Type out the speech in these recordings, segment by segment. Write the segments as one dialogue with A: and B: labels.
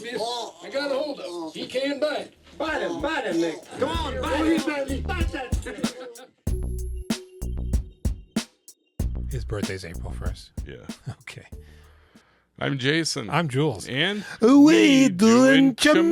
A: this, miss. I got a hold of him. He can't bite.
B: Bite him, Nick. Come on, bite him. Bite that.
C: His birthday's April 1st.
D: Yeah.
C: Okay.
D: I'm Jason.
C: I'm Jules.
D: And
C: we doing
D: Ciminos.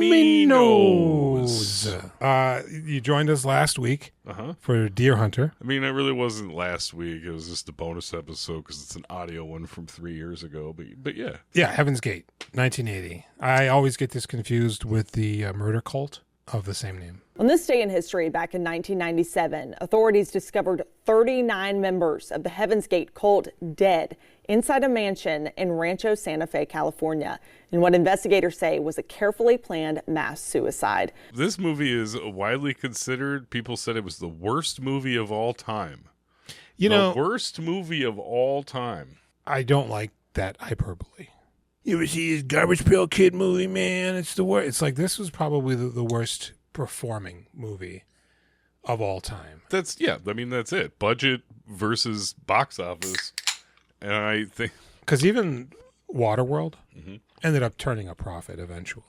C: You joined us last week for Deer Hunter.
D: I mean, it really wasn't last week. It was just a bonus episode because it's an audio one from 3 years ago. But yeah.
C: Yeah, Heaven's Gate, 1980. I always get this confused with the murder cult of the same name.
E: On this day in history, back in 1997, authorities discovered 39 members of the Heaven's Gate cult dead inside a mansion in Rancho Santa Fe, California, in what investigators say was a carefully planned mass suicide.
D: This movie is widely considered. People said it was the worst movie of all time. The worst movie of all time.
C: I don't like that hyperbole. You ever see his Garbage Pail Kid movie, man? It's the worst. It's like this was probably the worst performing movie of all time.
D: That's it. Budget versus box office. And I think...
C: Because even Waterworld ended up turning a profit eventually.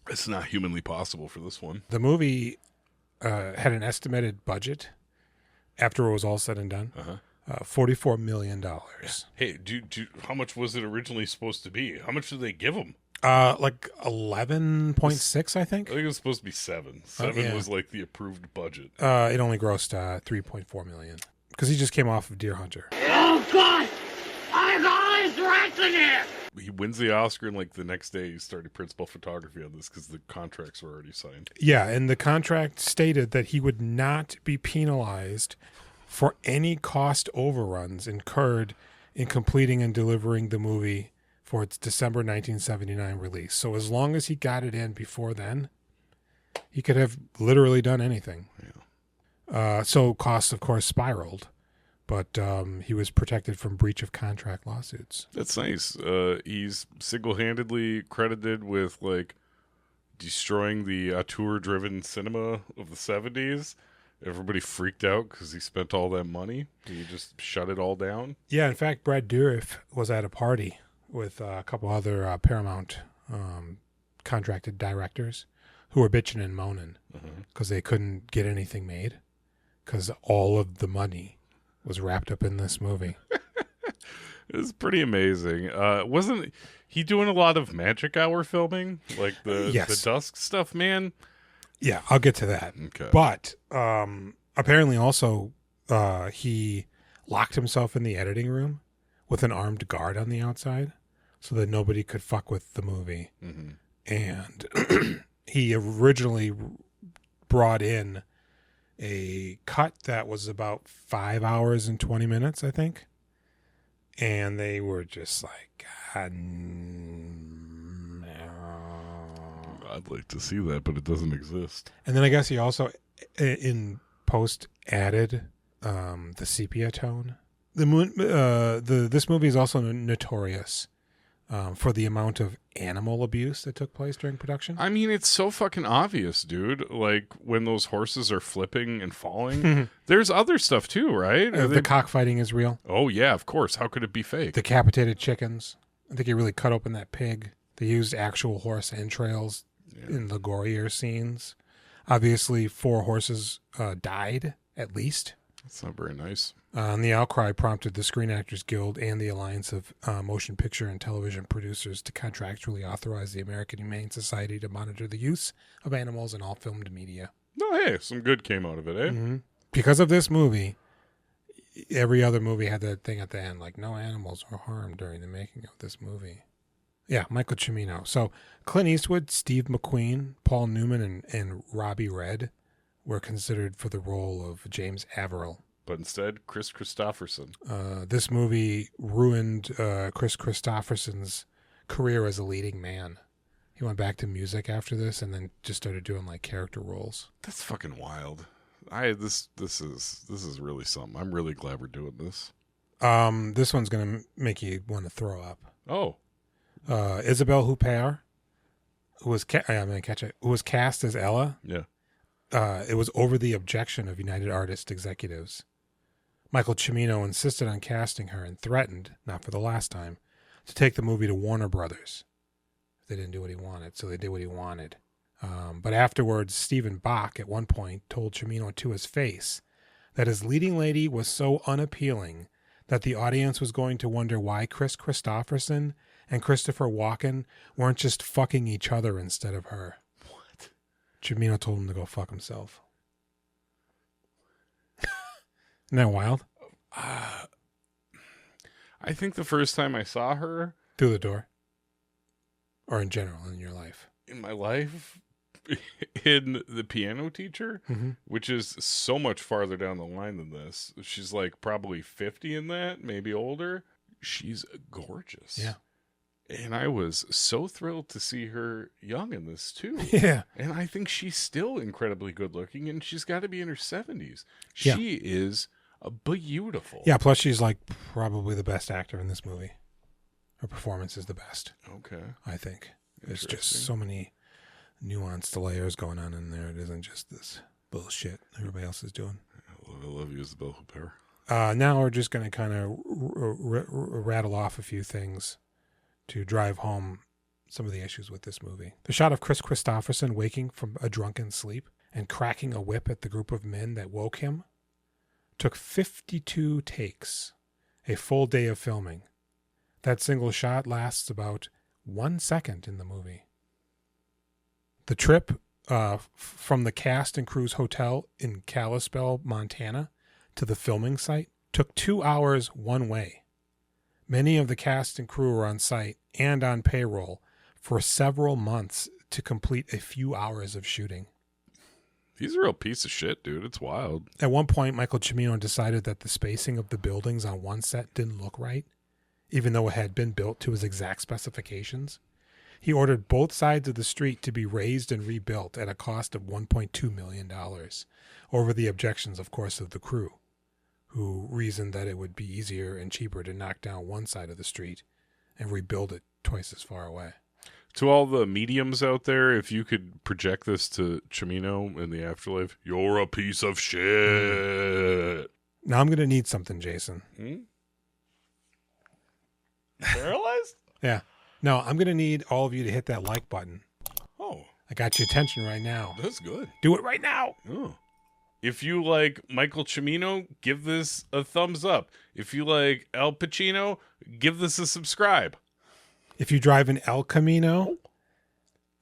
D: It's not humanly possible for this one.
C: The movie had an estimated budget, after it was all said and done, $44 million.
D: Yeah. Hey, how much was it originally supposed to be? How much did they give them?
C: Like 11.6, I think.
D: I think it was supposed to be 7. 7 was like the approved budget.
C: It only grossed $3.4 million. Because he just came off of Deer Hunter.
B: Oh, God! There's all these rats in here!
D: He wins the Oscar, and like the next day he started principal photography on this because the contracts were already signed.
C: Yeah, and the contract stated that he would not be penalized for any cost overruns incurred in completing and delivering the movie for its December 1979 release. So as long as he got it in before then, he could have literally done anything. Yeah. So costs, of course, spiraled, but he was protected from breach of contract lawsuits.
D: That's nice. He's single-handedly credited with like destroying the auteur-driven cinema of the 70s. Everybody freaked out because he spent all that money. He just shut it all down.
C: Yeah, in fact, Brad Dourif was at a party with a couple other Paramount contracted directors who were bitching and moaning because they couldn't get anything made because all of the money was wrapped up in this movie.
D: It was pretty amazing. Wasn't he doing a lot of Magic Hour filming? Like the Dusk stuff, man?
C: Yeah, I'll get to that.
D: Okay.
C: But apparently also he locked himself in the editing room with an armed guard on the outside so that nobody could fuck with the movie. And he originally brought in a cut that was about 5 hours and 20 minutes, I think. And they were just like, God, no.
D: I'd like to see that, but it doesn't exist.
C: And then I guess he also, in post, added the sepia tone. This movie is also notorious for the amount of animal abuse that took place during production.
D: I mean, it's so fucking obvious, dude. Like, when those horses are flipping and falling, there's other stuff too, right?
C: The cockfighting is real.
D: Oh, yeah, of course. How could it be fake?
C: Decapitated chickens. I think he really cut open that pig. They used actual horse entrails in the gorier scenes. Obviously, 4 horses died, at least.
D: That's not very nice.
C: And the outcry prompted the Screen Actors Guild and the Alliance of Motion Picture and Television Producers to contractually authorize the American Humane Society to monitor the use of animals in all filmed media.
D: Oh, hey, some good came out of it, eh?
C: Because of this movie, every other movie had that thing at the end, like, no animals were harmed during the making of this movie. Yeah, Michael Cimino. So Clint Eastwood, Steve McQueen, Paul Newman, and Robbie Red were considered for the role of James Averill.
D: But instead, Kris Kristofferson.
C: This movie ruined Kris Kristofferson's career as a leading man. He went back to music after this and then just started doing like character roles.
D: That's fucking wild. This is really something. I'm really glad we're doing this.
C: This one's gonna make you want to throw up.
D: Oh.
C: Isabelle Huppert, who was who was cast as Ella.
D: Yeah.
C: It was over the objection of United Artists executives. Michael Cimino insisted on casting her and threatened, not for the last time, to take the movie to Warner Brothers. They didn't do what he wanted, so they did what he wanted. But afterwards, Stephen Bach at one point told Cimino to his face that his leading lady was so unappealing that the audience was going to wonder why Kris Kristofferson and Christopher Walken weren't just fucking each other instead of her.
D: What?
C: Cimino told him to go fuck himself. Isn't that wild?
D: I think the first time I saw her
C: Through the door? Or in general, in your life?
D: in my life, in The Piano Teacher, which is so much farther down the line than this. She's like probably 50 in that, maybe older. She's gorgeous.
C: Yeah.
D: And I was so thrilled to see her young in this too.
C: Yeah.
D: And I think she's still incredibly good looking, and she's got to be in her 70s.
C: Yeah.
D: She is beautiful.
C: Yeah, plus she's like probably the best actor in this movie. Her performance is the best,
D: Okay.
C: I think. There's just
D: Interesting.
C: so many nuanced layers going on in there. It isn't just this bullshit everybody else is doing.
D: I love you, Isabelle Huppert.
C: Now we're just going to kind of rattle off a few things to drive home some of the issues with this movie. The shot of Kris Kristofferson waking from a drunken sleep and cracking a whip at the group of men that woke him took 52 takes, a full day of filming. That single shot lasts about 1 second in the movie. The trip from the cast and crew's hotel in Kalispell, Montana, to the filming site took 2 hours one way. Many of the cast and crew were on site and on payroll for several months to complete a few hours of shooting.
D: He's a real piece of shit, dude. It's wild.
C: At one point, Michael Cimino decided that the spacing of the buildings on one set didn't look right, even though it had been built to his exact specifications. He ordered both sides of the street to be raised and rebuilt at a cost of $1.2 million, over the objections, of course, of the crew, who reasoned that it would be easier and cheaper to knock down one side of the street and rebuild it twice as far away.
D: To all the mediums out there, if you could project this to Cimino in the afterlife, you're a piece of shit.
C: Now I'm going to need something, Jason.
D: Paralyzed?
C: Yeah. No, I'm going to need all of you to hit that like button.
D: Oh,
C: I got your attention right now.
D: that's good.
C: Do it right now.
D: Oh. If you like Michael Cimino, give this a thumbs up. If you like Al Pacino, give this a subscribe.
C: If you drive an El Camino,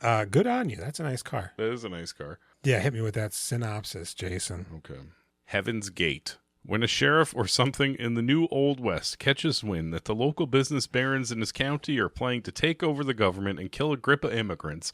C: good on you. That's a nice car.
D: That is a nice car.
C: Yeah, hit me with that synopsis, Jason.
D: Okay. Heaven's Gate. When a sheriff or something in the new Old West catches wind that the local business barons in his county are planning to take over the government and kill a grip of immigrants,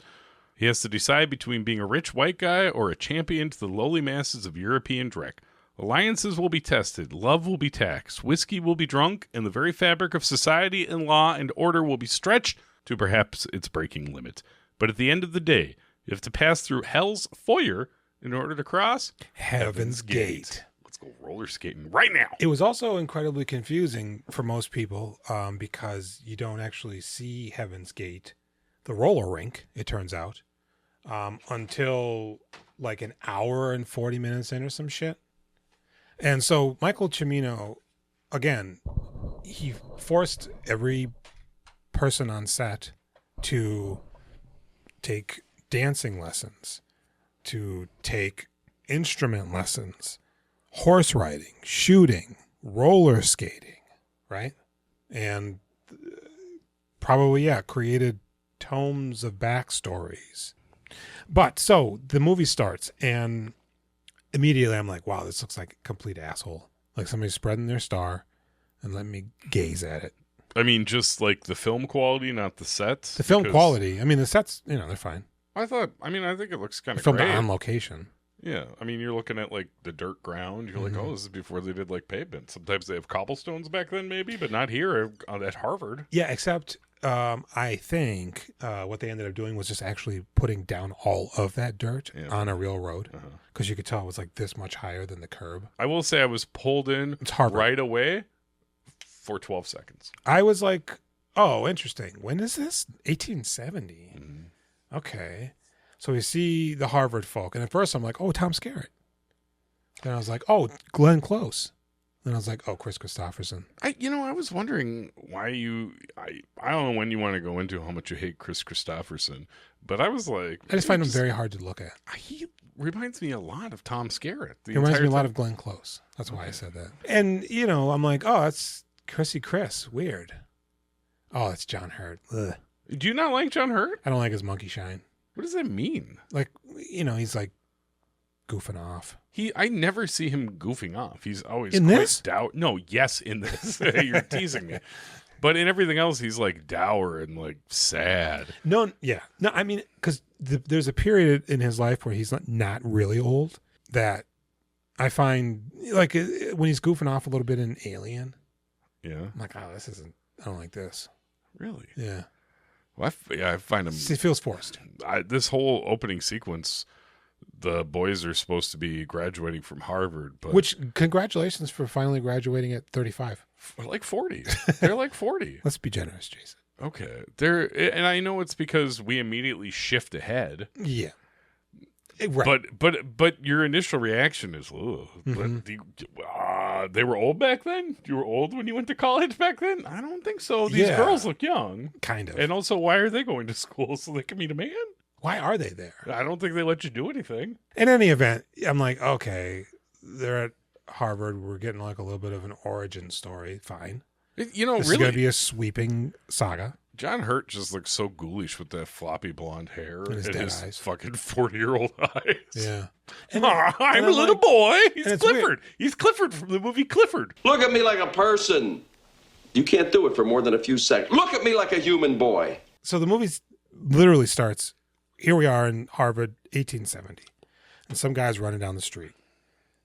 D: he has to decide between being a rich white guy or a champion to the lowly masses of European dreck. Alliances will be tested, love will be taxed, whiskey will be drunk, and the very fabric of society and law and order will be stretched to perhaps its breaking limit. But at the end of the day, you have to pass through hell's foyer in order to cross
C: Heaven's Gate.
D: Let's go roller skating right now.
C: It was also incredibly confusing for most people because you don't actually see Heaven's Gate, the roller rink, it turns out, until like an hour and 40 minutes in or some shit. And so Michael Cimino, again, he forced every person on set to take dancing lessons, to take instrument lessons, horse riding, shooting, roller skating, right? And probably, yeah, created tomes of backstories. But so the movie starts, and immediately I'm like, wow, this looks like a complete asshole. Like somebody's spreading their star and let me gaze at it.
D: I mean, just like the film quality, not the sets.
C: The film
D: because
C: quality, I mean, the sets, they're fine.
D: I think it looks kind of
C: Filmed
D: great.
C: on location.
D: Yeah, I mean, you're looking at like the dirt ground. You're like, oh, this is before they did like pavement. Sometimes they have cobblestones back then, maybe, but not here at Harvard.
C: Yeah, except I think what they ended up doing was just actually putting down all of that dirt on a real road, because you could tell it was like this much higher than the curb.
D: I will say I was pulled in
C: It's Harvard.
D: right away for 12 seconds.
C: I was like, oh, interesting. When is this? 1870. Okay. So we see the Harvard folk. And at first I'm like, oh, Tom Skerritt. Then I was like, oh, Glenn Close. And I was like, oh, Kris Kristofferson.
D: I was wondering why I don't know when you want to go into how much you hate Kris Kristofferson, but I was like,
C: I just find him very hard to look at.
D: He reminds me a lot of Tom Skerritt.
C: He reminds me a lot of Glenn Close. That's why I said that. And, I'm like, oh, that's Chrissy Chris. Weird. Oh, it's John Hurt. Ugh.
D: Do you not like John Hurt?
C: I don't like his monkey shine.
D: What does that mean?
C: Like, he's like goofing off.
D: I never see him goofing off. He's always
C: in this?
D: No, yes, in this. You're teasing me. But in everything else, he's like dour and like sad.
C: No, yeah. No, I mean, because there's a period in his life where he's not really old that I find, like, when he's goofing off a little bit in Alien.
D: Yeah.
C: I'm like, oh, I don't like this.
D: Really?
C: Yeah.
D: Well, I find him.
C: It feels forced.
D: This whole opening sequence, the boys are supposed to be graduating from Harvard, but
C: which congratulations for finally graduating at 35.
D: Like 40. They're like 40.
C: Let's be generous, Jason.
D: Okay. And I know it's because we immediately shift ahead.
C: Yeah. Right.
D: But your initial reaction is, they were old back then? You were old when you went to college back then? I don't think so. These girls look young.
C: Kind of.
D: And also, why are they going to school so they can meet a man?
C: Why are they there?
D: I don't think they let you do anything.
C: In any event, I'm like, okay, they're at Harvard. We're getting like a little bit of an origin story. Fine. This is going to be a sweeping saga.
D: John Hurt just looks so ghoulish with that floppy blonde hair
C: and his dead eyes.
D: Fucking 40-year-old eyes.
C: Yeah.
D: I'm a little boy. He's Clifford. Weird. He's Clifford from the movie Clifford.
F: Look at me like a person. You can't do it for more than a few seconds. Look at me like a human boy.
C: So the movie literally starts, here we are in Harvard, 1870. And some guy's running down the street.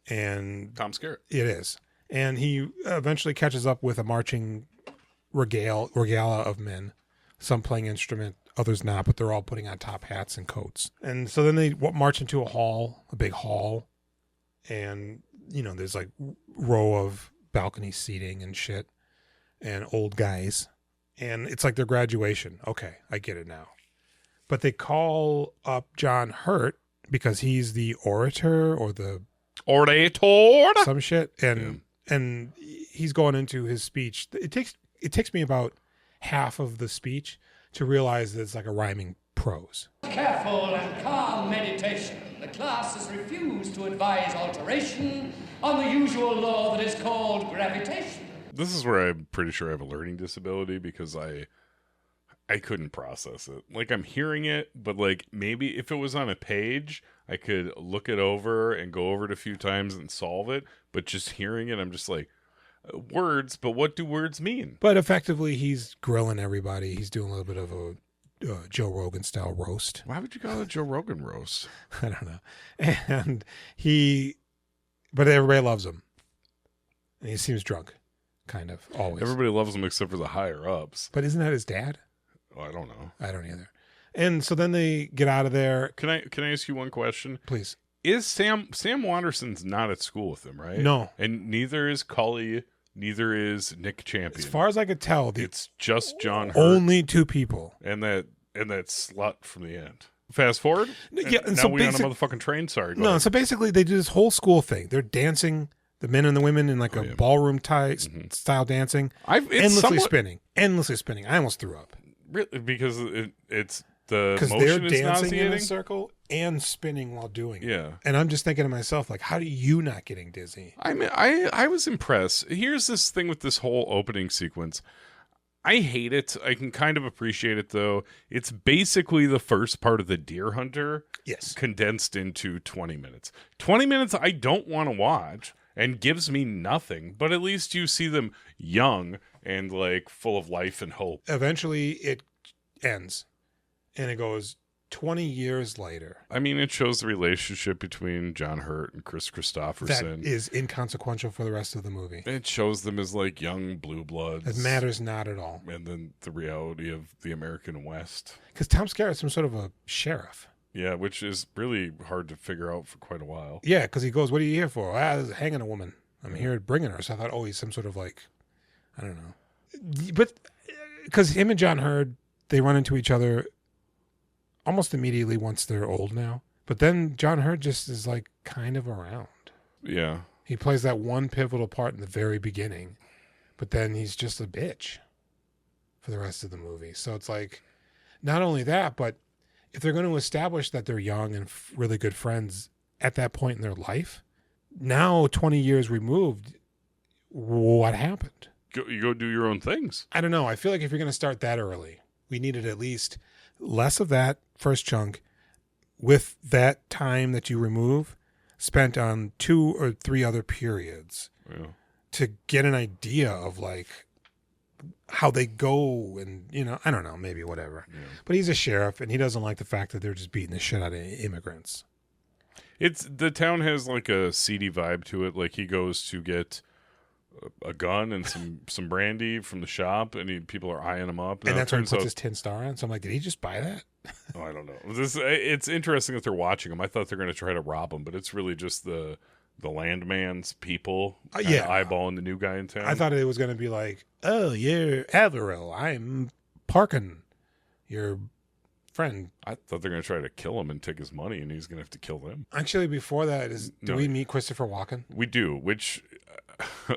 C: And
D: Tom Skerritt.
C: It is. And he eventually catches up with a marching regala of men. Some playing instrument, others not, but they're all putting on top hats and coats. And so then they march into a big hall. And, there's like row of balcony seating and shit and old guys. And it's like their graduation. Okay, I get it now. But they call up John Hurt because he's the orator or the...
D: Orator?
C: Some shit. And he's going into his speech. It takes me about half of the speech to realize that it's like a rhyming prose.
A: Careful and calm meditation. The class has refused to advise alteration on the usual law that is called gravitation.
D: This is where I'm pretty sure I have a learning disability because I couldn't process it. Like, I'm hearing it, but like maybe if it was on a page, I could look it over and go over it a few times and solve it. But just hearing it, I'm just like, words, but what do words mean?
C: But effectively, he's grilling everybody. He's doing a little bit of a Joe Rogan style roast.
D: Why would you call it Joe Rogan roast?
C: I don't know. And but everybody loves him. And he seems drunk, kind of, always.
D: Everybody loves him except for the higher ups.
C: But isn't that his dad?
D: Oh, I don't know.
C: I don't either. And so then they get out of there.
D: Can I ask you one question?
C: Please.
D: Is Sam Waterston's not at school with him, right?
C: No.
D: And neither is Cully, neither is Nick Champion.
C: As far as I could tell,
D: it's just John Hurt.
C: Only two people.
D: And that slut from the end. Fast forward.
C: Yeah, and
D: now
C: so
D: we're on a motherfucking train. Sorry.
C: No, so basically they do this whole school thing. They're dancing, the men and the women, in like a ballroom style dancing. Endlessly spinning. I almost threw up.
D: Really? Because it's the motion
C: they're
D: is
C: dancing
D: nauseating?
C: in a circle and spinning while doing it.
D: Yeah.
C: And I'm just thinking to myself, like, how do you not getting dizzy?
D: I mean, I was impressed. Here's this thing with this whole opening sequence. I hate it. I can kind of appreciate it, though. It's basically the first part of the Deer Hunter condensed into 20 minutes. 20 minutes I don't want to watch and gives me nothing, but at least you see them young and like full of life and hope.
C: Eventually it ends and it goes 20 years later.
D: I mean, it shows the relationship between John Hurt and Kris Kristofferson.
C: That is inconsequential for the rest of the movie.
D: It shows them as like young blue bloods.
C: It matters not at all.
D: And then the reality of the American West.
C: Because Tom Skerritt's some sort of a sheriff.
D: Yeah, which is really hard to figure out for quite a while.
C: Yeah, because he goes, what are you here for? Hanging a woman. I'm here bringing her. So I thought, oh, he's some sort of like, I don't know. But because him and John Hurt, they run into each other almost immediately once they're old now. But then John Hurt just is like kind of around.
D: Yeah.
C: He plays that one pivotal part in the very beginning, but then he's just a bitch for the rest of the movie. So it's like, not only that, but if they're going to establish that they're young and really good friends at that point in their life, now 20 years removed, what happened?
D: You go do your own things.
C: I don't know. I feel like if you're going to start that early, we needed at least less of that first chunk with that time that you remove spent on 2 or 3 other periods to get an idea of like how they go and, you know, I don't know, maybe whatever. Yeah. But he's a sheriff and he doesn't like the fact that they're just beating the shit out of immigrants.
D: The town has like a seedy vibe to it. Like he goes to get a gun and some brandy from the shop, and people are eyeing him up.
C: And that's when he puts his tin star on. So I'm like, did he just buy that?
D: Oh, I don't know. It's interesting that they're watching him. I thought they're going to try to rob him, but it's really just the landman's people eyeballing the new guy in town.
C: I thought it was going to be like, oh, you're Averill. I'm Parkin, your friend.
D: I thought they're going to try to kill him and take his money, and he's going to have to kill them.
C: Actually, before that, do we meet Christopher Walken?
D: We do, which...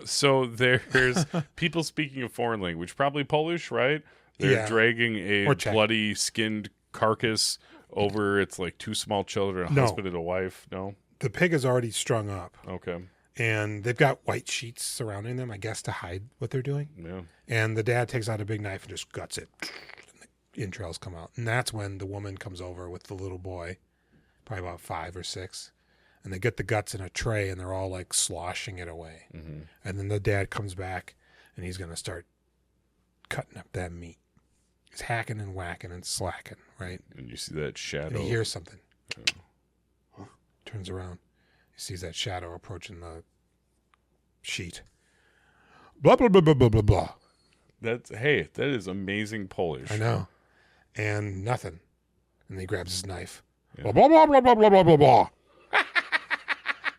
D: So there's people speaking a foreign language, probably Polish, right? They're dragging a bloody skinned carcass over. It's like 2 small children, a husband and a wife. No,
C: the pig is already strung up.
D: Okay,
C: and they've got white sheets surrounding them, I guess, to hide what they're doing. Yeah, and the dad takes out a big knife and just guts it, and the entrails come out, and that's when the woman comes over with the little boy, probably about 5 or 6. And they get the guts in a tray, and they're all like sloshing it away. Mm-hmm. And then the dad comes back, and he's going to start cutting up that meat. He's hacking and whacking and slacking, right?
D: And you see that shadow.
C: And he hears something. Turns around. He sees that shadow approaching the sheet. Blah, blah, blah, blah, blah, blah, blah.
D: That is amazing Polish.
C: I know. And nothing. And he grabs his knife. Yeah. Blah, blah, blah, blah, blah, blah, blah, blah.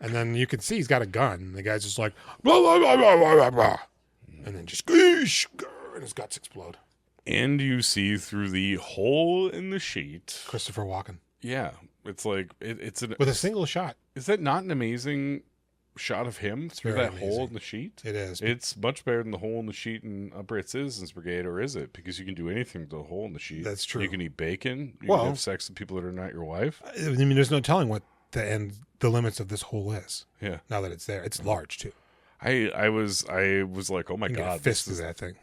C: And then you can see he's got a gun. And the guy's just like, blah, blah, blah, blah, blah, blah. And then just, and his guts explode.
D: And you see through the hole in the sheet.
C: Christopher Walken.
D: Yeah. It's like,
C: with a single shot.
D: Is that not an amazing shot of him through that hole in the sheet?
C: It is.
D: It's much better than the hole in the sheet in Upright Citizens Brigade, or is it? Because you can do anything to the hole in the sheet.
C: That's true.
D: You can eat bacon. You can have sex with people that are not your wife.
C: I mean, there's no telling what the limits of this hole is.
D: Yeah.
C: Now that it's there, it's large too.
D: I was like, oh my God,
C: fist is that thing.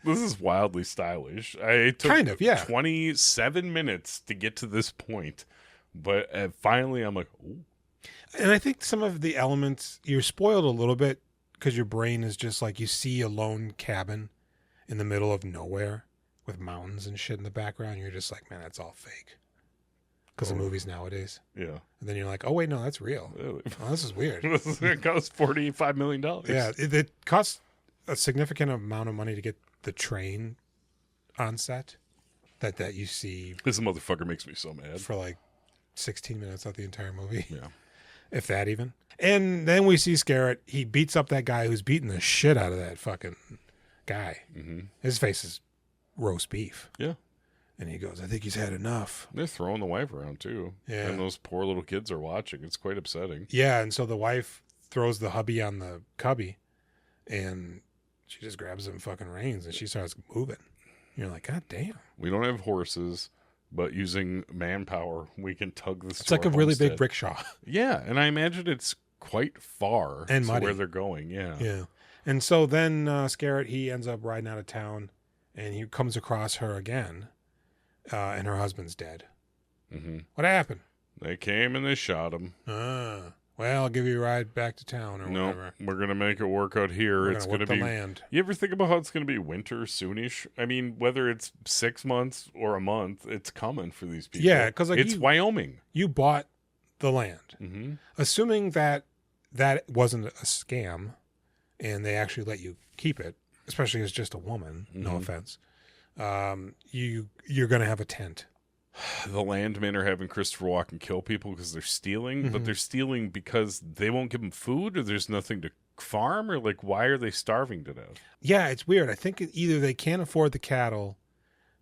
D: This is wildly stylish. I took 27 minutes to get to this point, but finally I'm like, ooh.
C: And I think some of the elements, you're spoiled a little bit because your brain is just like, you see a lone cabin in the middle of nowhere with mountains and shit in the background. You're just like, man, that's all fake. Because of movies nowadays.
D: Yeah.
C: And then you're like, oh, wait, no, that's real. Really? Oh, this is weird.
D: It cost $45 million.
C: Yeah. It costs a significant amount of money to get the train on set that you see.
D: This motherfucker makes me so mad.
C: For like 16 minutes of the entire movie.
D: Yeah.
C: If that even. And then we see Scarrett. He beats up that guy who's beating the shit out of that fucking guy. Mm-hmm. His face is roast beef.
D: Yeah.
C: And he goes, I think he's had enough.
D: They're throwing the wife around, too.
C: Yeah.
D: And those poor little kids are watching. It's quite upsetting.
C: Yeah, and so the wife throws the hubby on the cubby, and she just grabs him fucking reins, and she starts moving. You're like, God damn.
D: We don't have horses, but using manpower, we can tug this.
C: It's like a really big rickshaw.
D: Yeah, and I imagine it's quite far
C: and muddy.
D: Where they're going. Yeah.
C: Yeah. And so then Scarrett, he ends up riding out of town, and he comes across her again. And her husband's dead. Mm-hmm. What happened?
D: They came and they shot him.
C: Well, I'll give you a ride back to town or whatever.
D: We're going to make it work out here. It's going to be
C: land.
D: You ever think about how it's going to be winter soonish? I mean, whether it's 6 months or a month, it's coming for these people.
C: Yeah, because like
D: it's Wyoming.
C: You bought the land. Mm-hmm. Assuming that wasn't a scam and they actually let you keep it, especially as just a woman, no offense. You're going to have a tent.
D: The landmen are having Christopher Walken kill people because they're stealing, but they're stealing because they won't give them food or there's nothing to farm, or like, why are they starving to death?
C: Yeah, it's weird. I think either they can't afford the cattle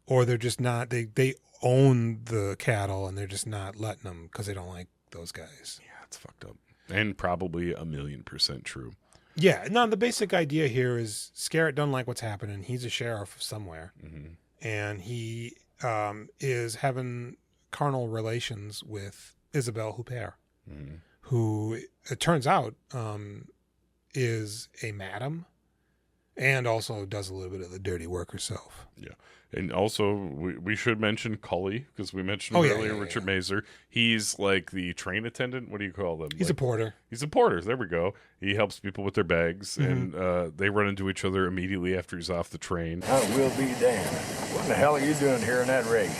C: or they're just not, they own the cattle and they're just not letting them because they don't like those guys.
D: Yeah, it's fucked up. And probably 1,000,000% true.
C: Yeah. No, the basic idea here is Scarrett doesn't like what's happening. He's a sheriff somewhere. And he is having carnal relations with Isabelle Huppert, who it turns out is a madam and also does a little bit of the dirty work herself.
D: Yeah. And also, we should mention Cully, because we mentioned him earlier, Richard Mazer. He's like the train attendant. What do you call them?
C: He's a porter.
D: He's a porter. There we go. He helps people with their bags, and they run into each other immediately after he's off the train.
G: I will be damned. What the hell are you doing here in that rig?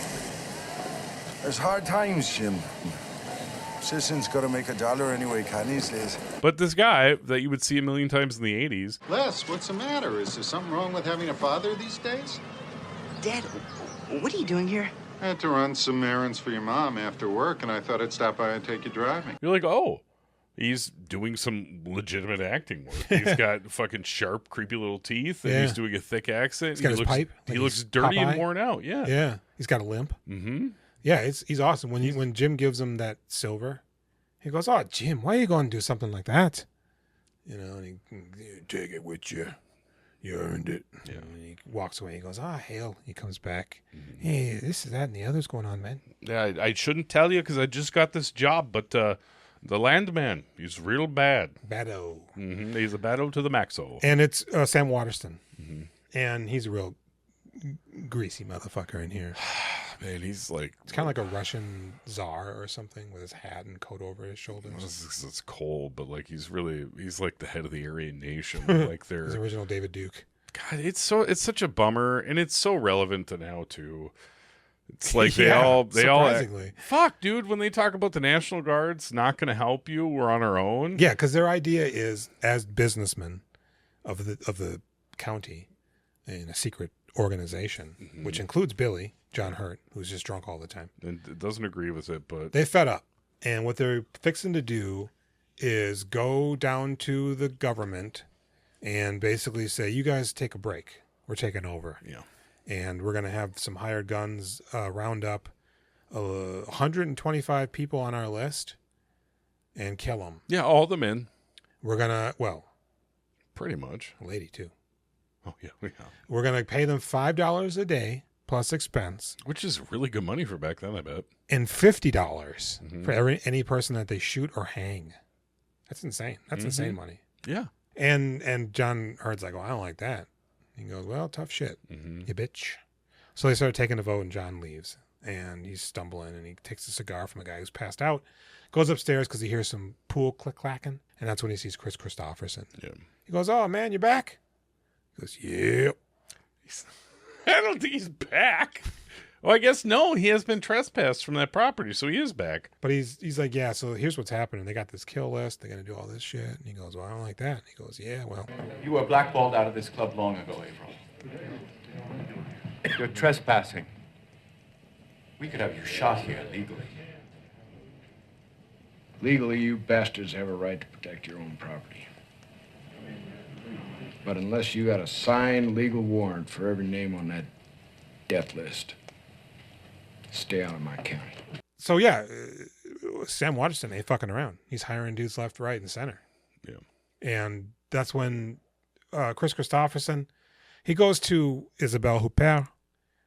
H: There's hard times, Jim. Citizens got to make $1 anyway, can these days.
D: But this guy that you would see 1,000,000 times in the 80s.
I: Les, what's the matter? Is there something wrong with having a father these days?
J: Dad, what are you doing here?
I: I had to run some errands for your mom after work, and I thought I'd stop by and take you driving.
D: You're like, oh, he's doing some legitimate acting work. He's got fucking sharp, creepy little teeth, and he's doing a thick accent.
C: He's got his pipe.
D: He looks dirty and worn out. Yeah.
C: Yeah. He's got a limp. Yeah, he's awesome. When Jim gives him that silver, he goes, "Oh, Jim, why are you going to do something like that?" You know, and he take it with you. You earned it. Yeah. And he walks away. He goes, hell. He comes back. Hey, this is that and the other's going on, man.
D: Yeah, I shouldn't tell you because I just got this job, but the landman, he's real bad.
C: Baddo.
D: He's a baddo to the maxo.
C: And it's Sam Waterston. And he's a real greasy motherfucker in here.
D: Man, he's like...
C: It's kind of like a Russian czar or something with his hat and coat over his shoulders.
D: It's cold, but like he's like the head of the Aryan nation. Like they're
C: his original David Duke.
D: God, it's such a bummer, and it's so relevant to now too. It's like they all fuck, dude. When they talk about the National Guard's not going to help you, we're on our own.
C: Yeah, because their idea is as businessmen of the county in a secret organization, which includes Billy John Hurt, who's just drunk all the time,
D: and doesn't agree with it, but
C: they fed up, and what they're fixing to do is go down to the government and basically say, "You guys take a break. We're taking over."
D: Yeah.
C: And we're going to have some hired guns round up 125 people on our list and kill them.
D: Yeah, all the men.
C: We're going to,
D: pretty much.
C: A lady, too.
D: Oh, yeah.
C: We're going to pay them $5 a day plus expense.
D: Which is really good money for back then, I bet.
C: And $50 for any person that they shoot or hang. That's insane. That's insane money.
D: Yeah.
C: And John Hurt's like, I don't like that. He goes, well, tough shit, you bitch. So they start taking a vote, and John leaves. And he's stumbling, and he takes a cigar from a guy who's passed out, goes upstairs because he hears some pool click-clacking, and that's when he sees Kris Kristofferson.
D: Yeah.
C: He goes, oh, man, you're back? He goes, yep.
D: I don't think he's back. Well, I guess no, he has been trespassed from that property, so he is back.
C: But he's like, yeah, so here's what's happening. They got this kill list. They're going to do all this shit. And he goes, well, I don't like that. And he goes, yeah, well.
K: You were blackballed out of this club long ago, April. You're trespassing. We could have you shot here legally.
G: Legally, you bastards have a right to protect your own property. But unless you got a signed legal warrant for every name on that death list, stay out of my county.
C: So, yeah, Sam Waterston ain't fucking around. He's hiring dudes left, right, and center.
D: Yeah.
C: And that's when Kris Kristofferson, he goes to Isabelle Huppert.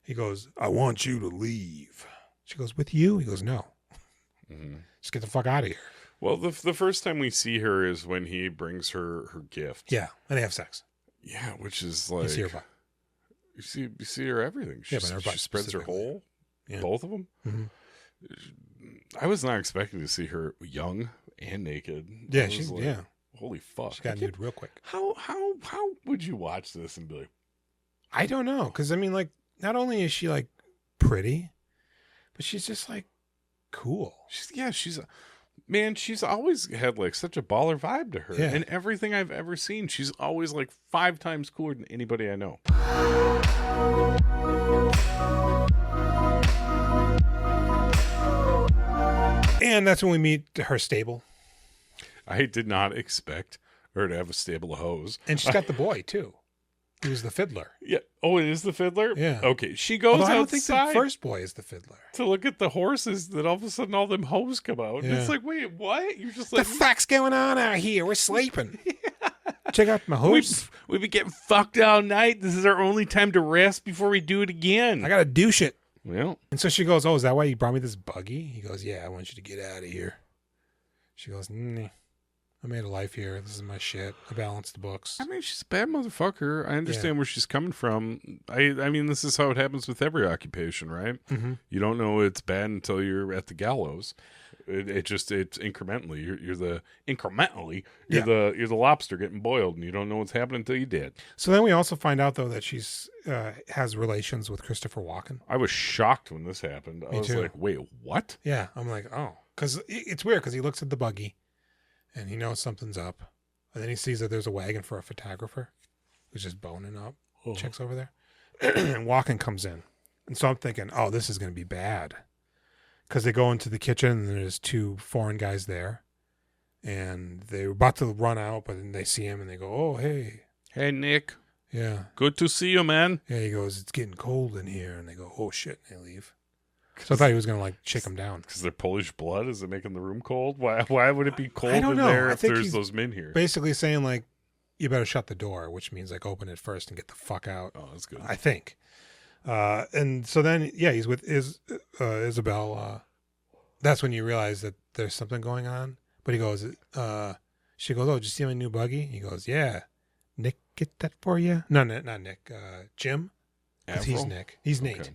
C: He goes, I want you to leave. She goes, with you? He goes, no. Just get the fuck out of here.
D: Well, the first time we see her is when he brings her gift.
C: Yeah, and they have sex.
D: Yeah, which is like...
C: You see her butt.
D: You see her everything. She spreads her hole. Yeah. Both of them. I was not expecting to see her young and naked.
C: Yeah,
D: holy fuck.
C: She got nude real quick.
D: How would you watch this and be like...
C: I don't know, because I mean, like, not only is she like pretty, but she's just like cool.
D: She's always had like such a baller vibe to her.
C: Yeah.
D: And everything I've ever seen, she's always like 5 times cooler than anybody I know.
C: And that's when we meet her stable.
D: I did not expect her to have a stable of hoes.
C: And she's got the boy too. He was the fiddler.
D: Yeah. Oh, it is the fiddler?
C: Yeah.
D: Okay. She goes
C: Although
D: outside
C: I don't think the first boy is the fiddler.
D: to look at the horses, then all of a sudden all them hoes come out. And
C: Yeah.
D: it's like, wait, what? You're just
C: The
D: like,
C: fuck's going on out here? We're sleeping. Check out my horse.
D: we've been getting fucked all night. This is our only time to rest before we do it again.
C: I got to douche it.
D: Well.
C: And so she goes, oh, is that why you brought me this buggy? He goes, yeah, I want you to get out of here. She goes, I made a life here. This is my shit. I balanced the books.
D: I mean, she's a bad motherfucker. I understand where she's coming from. I mean, this is how it happens with every occupation, right?
C: Mm-hmm.
D: You don't know it's bad until you're at the gallows. It's incrementally. You're the lobster getting boiled, and you don't know what's happening until you did.
C: So then we also find out though that she's has relations with Christopher Walken.
D: I was shocked when this happened. I was
C: too.
D: like, wait, what?
C: Yeah, I'm like, oh, because it's weird because he looks at the buggy, and he knows something's up, and then he sees that there's a wagon for a photographer who's just boning up chicks over there, and Walken comes in, and so I'm thinking, oh, this is going to be bad. Because they go into the kitchen and there's two foreign guys there. And they're about to run out, but then they see him and they go, oh, hey.
D: Hey, Nick.
C: Yeah.
D: Good to see you, man.
C: Yeah, he goes, it's getting cold in here. And they go, oh, shit. And they leave. So I thought he was going to, shake them down.
D: Because they're Polish blood? Is it making the room cold? Why would it be cold
C: I don't
D: in
C: know.
D: there
C: I
D: if
C: think
D: there's
C: he's
D: those men here?
C: Basically saying, you better shut the door, which means, open it first and get the fuck out.
D: Oh, that's good.
C: I think. And so then, yeah, he's with Isabelle. That's when you realize that there's something going on. But he goes, she goes, oh, did you see my new buggy? He goes, yeah. Nick, get that for you? No, not Nick. Jim? Because he's Nick. He's Nate.
D: Okay.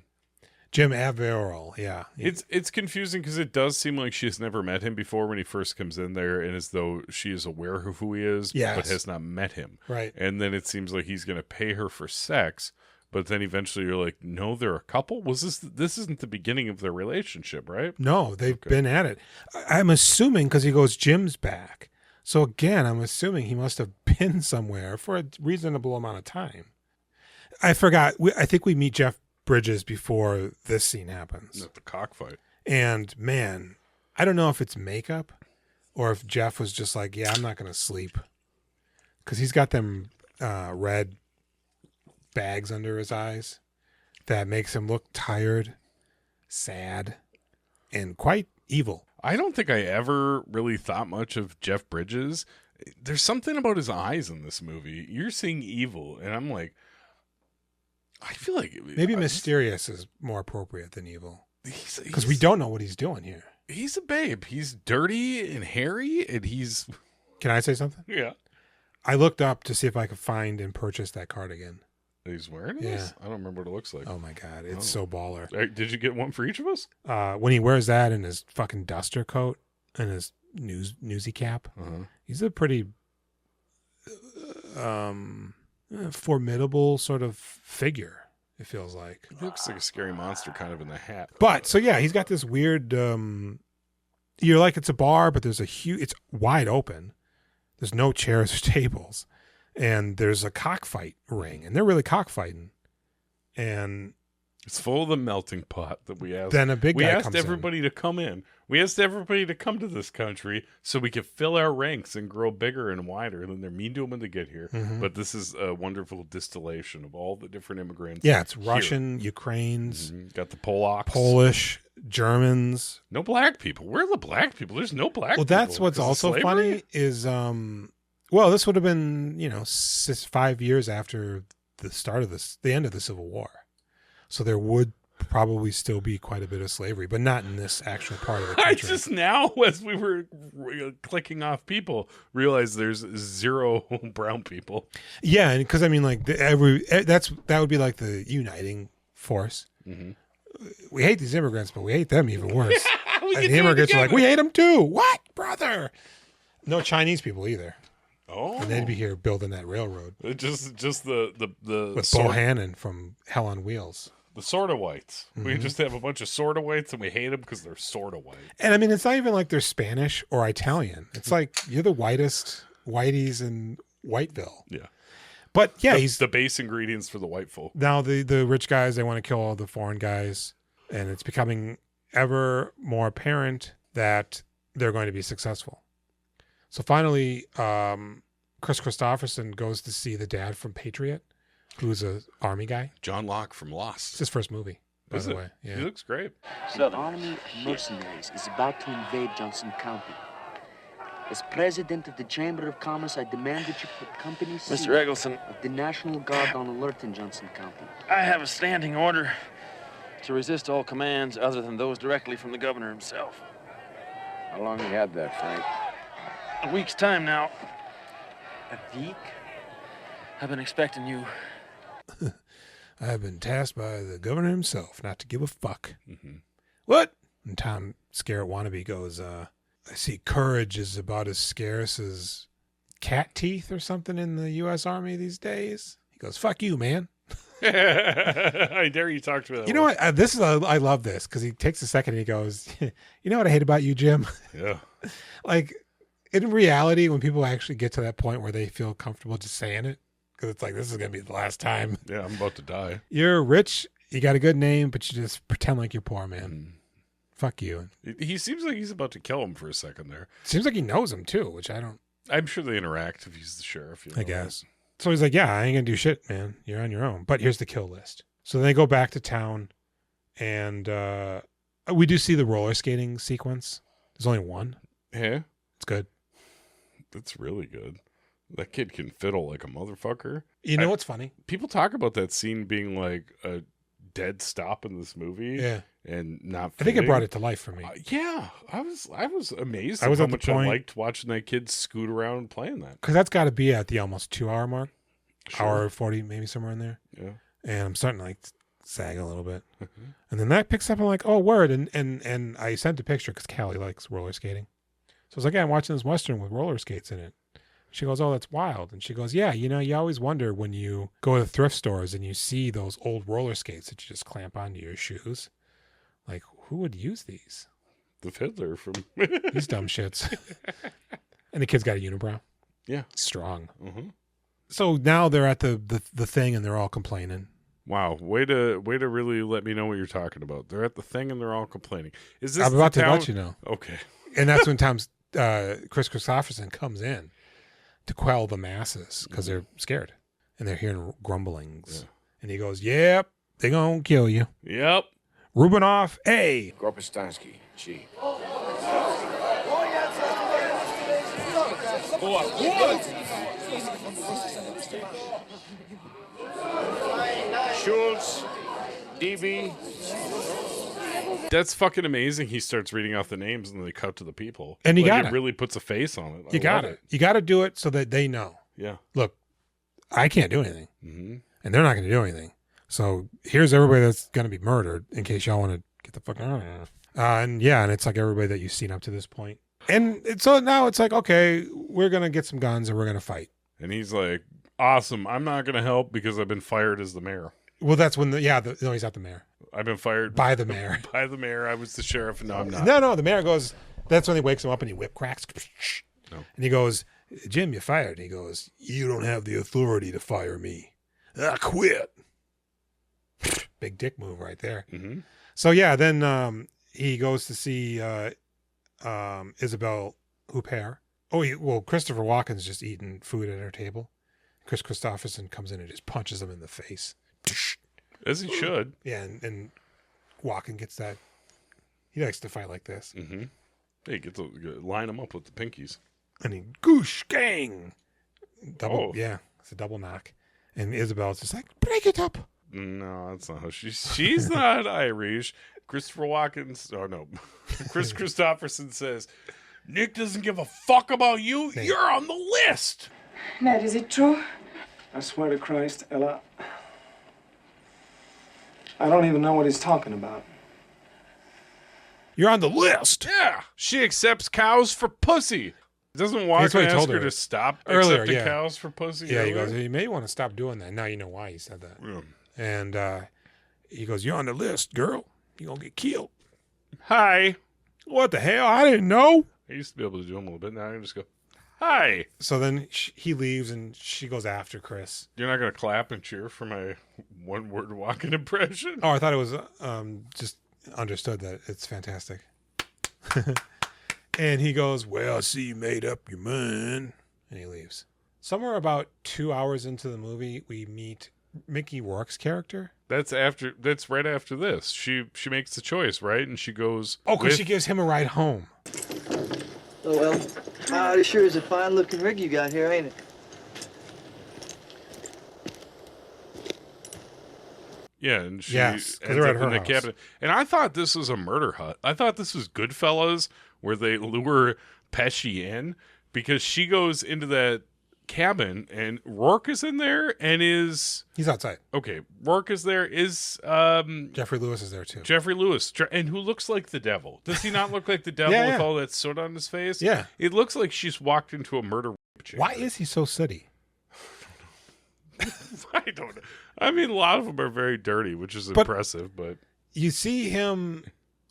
C: Jim Averill, yeah.
D: It's confusing because it does seem like she has never met him before when he first comes in there, and as though she is aware of who he is, but has not met him.
C: Right.
D: And then it seems like he's going to pay her for sex, but then eventually you're like, no, they're a couple? This isn't the beginning of their relationship, right?
C: No, they've been at it. I'm assuming because he goes, Jim's back. So again, I'm assuming he must have been somewhere for a reasonable amount of time. I forgot. I think we meet Jeff Bridges before this scene happens.
D: At the cockfight.
C: And man, I don't know if it's makeup or if Jeff was just like, yeah, I'm not going to sleep. Because he's got them red bags under his eyes that makes him look tired, sad, and quite evil.
D: I don't think I ever really thought much of Jeff Bridges. There's something about his eyes in this movie. You're seeing evil, and I'm like, I feel like
C: maybe mysterious is more appropriate than evil, because we don't know what he's doing here.
D: He's a babe. He's dirty and hairy, and he's.
C: Can I say something?
D: Yeah.
C: I looked up to see if I could find and purchase that cardigan.
D: He's wearing this? I don't remember what it looks like.
C: Oh my god, it's so baller.
D: Did you get one for each of us?
C: When he wears that and his fucking duster coat and his newsy cap, he's a pretty formidable sort of figure. It feels like
D: he looks like a scary monster, kind of in the hat.
C: But so yeah, he's got this weird. You're like it's a bar, but there's it's wide open. There's no chairs or tables. And there's a cockfight ring, and they're really cockfighting. And
D: it's full of the melting pot that we asked.
C: Then a big guy
D: we asked
C: comes
D: everybody to come in. We asked everybody to come to this country so we could fill our ranks and grow bigger and wider. And then they're mean to them when they get here.
C: Mm-hmm.
D: But this is a wonderful distillation of all the different immigrants.
C: Yeah, it's Russian, Ukrainians,
D: got the Polacks,
C: Polish, Germans.
D: No black people. Where are the black people? There's no black people.
C: Well, that's what's also funny is well, this would have been, 5 years after the end of the Civil War. So there would probably still be quite a bit of slavery, but not in this actual part of the country.
D: I just now, as we were clicking off people, realized there's 0 brown people.
C: Yeah, and because that would be like the uniting force.
D: Mm-hmm.
C: We hate these immigrants, but we hate them even worse.
D: And
C: the immigrants are like, we hate them too. What, brother? No Chinese people either.
D: Oh,
C: and they'd be here building that railroad.
D: Just the
C: with Bohannon from Hell on Wheels.
D: The sorta whites.
C: Mm-hmm.
D: We just have a bunch of sorta whites, and we hate them because they're sorta white.
C: And I mean, it's not even like they're Spanish or Italian. It's like you're the whitest whiteys in Whiteville.
D: Yeah,
C: but yeah,
D: he's the base ingredients for the white folk.
C: Now the rich guys, they want to kill all the foreign guys, and it's becoming ever more apparent that they're going to be successful. So finally, Kris Kristofferson goes to see the dad from Patriot, who's a army guy.
D: John Locke from Lost.
C: It's his first movie, by
D: Is
C: the
D: it?
C: way. Yeah.
D: He looks great.
L: An army of mercenaries is about to invade Johnson County. As president of the Chamber of Commerce, I demand that you put Company C
M: Mr. Eggleston,
L: of the National Guard on alert in Johnson County.
M: I have a standing order to resist all commands other than those directly from the governor himself.
G: How long you had that, Frank?
M: A week's time now.
L: A week?
M: I've been expecting you.
C: I have been tasked by the governor himself not to give a fuck.
D: Mm-hmm.
C: What? And Tom Scarrett Wannabe goes, I see courage is about as scarce as cat teeth or something in the U.S. Army these days. He goes, fuck you, man.
D: I dare you talk to me that
C: You know
D: way.
C: what? I love this because he takes a second and he goes, you know what I hate about you, Jim?
D: Yeah.
C: Like, in reality, when people actually get to that point where they feel comfortable just saying it, because it's like, this is going to be the last time.
D: Yeah, I'm about to die.
C: You're rich, you got a good name, but you just pretend like you're poor, man. Fuck you.
D: He seems like he's about to kill him for a second there.
C: Seems like he knows him, too, which I don't...
D: I'm sure they interact if he's the sheriff. You know?
C: I guess. So he's like, yeah, I ain't going to do shit, man. You're on your own. But here's the kill list. So they go back to town, and we do see the roller skating sequence. There's only one.
D: Yeah?
C: It's good.
D: That's really good. That kid can fiddle like a motherfucker.
C: You know what's funny?
D: People talk about that scene being like a dead stop in this movie.
C: Yeah.
D: And not
C: I think it
D: fitting.
C: brought it to life for me.
D: Yeah. I was amazed
C: I was
D: at how
C: at the
D: much
C: point-
D: I liked watching that kid scoot around playing that.
C: Because that's got to be at the almost 2 hour mark.
D: Sure.
C: Hour 40, maybe somewhere in there.
D: Yeah.
C: And I'm starting to like sag a little bit. And then that picks up. I'm like, oh, word. And I sent a picture because Callie likes roller skating. So I was like, yeah, I'm watching this Western with roller skates in it. She goes, oh, that's wild. And she goes, yeah, you know, you always wonder when you go to thrift stores and you see those old roller skates that you just clamp onto your shoes. Like, who would use these?
D: The fiddler from...
C: These dumb shits. And the kid's got a unibrow.
D: Yeah.
C: Strong.
D: Mm-hmm.
C: So now they're at the thing and they're all complaining.
D: Wow, way to really let me know what you're talking about. They're at the thing and they're all complaining. Is this
C: I'm about
D: the
C: to
D: town?
C: let you know.
D: Okay.
C: And that's when Kris Kristofferson comes in to quell the masses because they're scared and they're hearing grumblings.
D: Yeah.
C: And he goes, yep, they gonna kill you.
D: Yep.
C: Rubinoff, A.
G: Corpus Stansky, G.
B: Schultz, DB.
D: That's fucking amazing. He starts reading off the names and then they cut to the people.
C: And you
D: like,
C: got
D: it
C: it.
D: really puts a face on it.
C: You got it. You got to do it so that they know.
D: Yeah.
C: Look, I can't do anything.
D: Mm-hmm.
C: And they're not going to do anything. So here's everybody that's going to be murdered in case y'all want to get the fuck out of here. And it's like everybody that you've seen up to this point. And so now it's like, okay, we're going to get some guns and we're going to fight.
D: And he's like, awesome. I'm not going to help because I've been fired as the mayor.
C: Well, that's when no, he's not the mayor.
D: I've been fired
C: by the mayor.
D: By the mayor. I was the sheriff and no, I'm not.
C: No, the mayor goes, that's when he wakes him up and he whip cracks.
D: No.
C: And he goes, Jim, you're fired. And he goes, you don't have the authority to fire me. I quit. Big dick move right there.
D: Mm-hmm.
C: So then he goes to see Isabelle Huppert. Christopher Walken's just eating food at her table. Kris Kristofferson comes in and just punches him in the face.
D: As he should.
C: Yeah, and Walken gets that. He likes to fight like this.
D: Mm-hmm. Hey, get to line him up with the pinkies.
C: And he, goosh, gang. Double,
D: Oh.
C: yeah, it's a double knock. And Isabel's just like, break it up.
D: No, that's not how she's not Irish. Christopher Walken, Kris Kristofferson says, Nick doesn't give a fuck about you.
C: Nate.
D: You're on the list.
N: Ned, is it true?
O: I swear to Christ, Ella, I don't even know what he's talking about.
C: You're on the list.
D: Yeah. She accepts cows for pussy. Doesn't
C: That's what
D: Walken
C: he told
D: ask her
C: her
D: to stop
C: earlier,
D: accepting
C: yeah.
D: cows for pussy?
C: Yeah, he
D: earlier?
C: goes, you may want to stop doing that. Now you know why he said that.
D: Yeah.
C: And he goes, you're on the list, girl. You're going to get killed.
D: Hi.
C: What the hell? I didn't know.
D: I used to be able to do them a little bit. Now I can just go, hi.
C: So then he leaves and she goes after Chris.
D: You're not going to clap and cheer for my one-word Walken impression?
C: Oh, I thought it was just understood that it's fantastic. And he goes, well, I see you made up your mind. And he leaves. Somewhere about 2 hours into the movie, we meet Mickey Rourke's character?
D: That's right after this. She makes the choice, right? And she goes.
C: Oh, because she gives him a ride home.
N: Oh, well, it sure is a fine-looking rig you got here, ain't it?
D: Yeah, and she
C: Yes, 'cause
D: ends
C: they're
D: up
C: at her
D: in the
C: house.
D: cabinet. And I thought this was a murder hut. I thought this was Goodfellas, where they lure Pesci in, because she goes into that cabin and Rourke is in there and is...
C: He's outside.
D: Okay, Rourke is there. Is
C: Jeffrey Lewis is there too.
D: Jeffrey Lewis, and who looks like the devil. Does he not look like the devil
C: Yeah,
D: with
C: yeah.
D: all that soot on his face?
C: Yeah.
D: It looks like she's walked into a murder chamber.
C: Why is he so sooty?
D: I don't know. I mean, a lot of them are very dirty, which is impressive, but...
C: You see him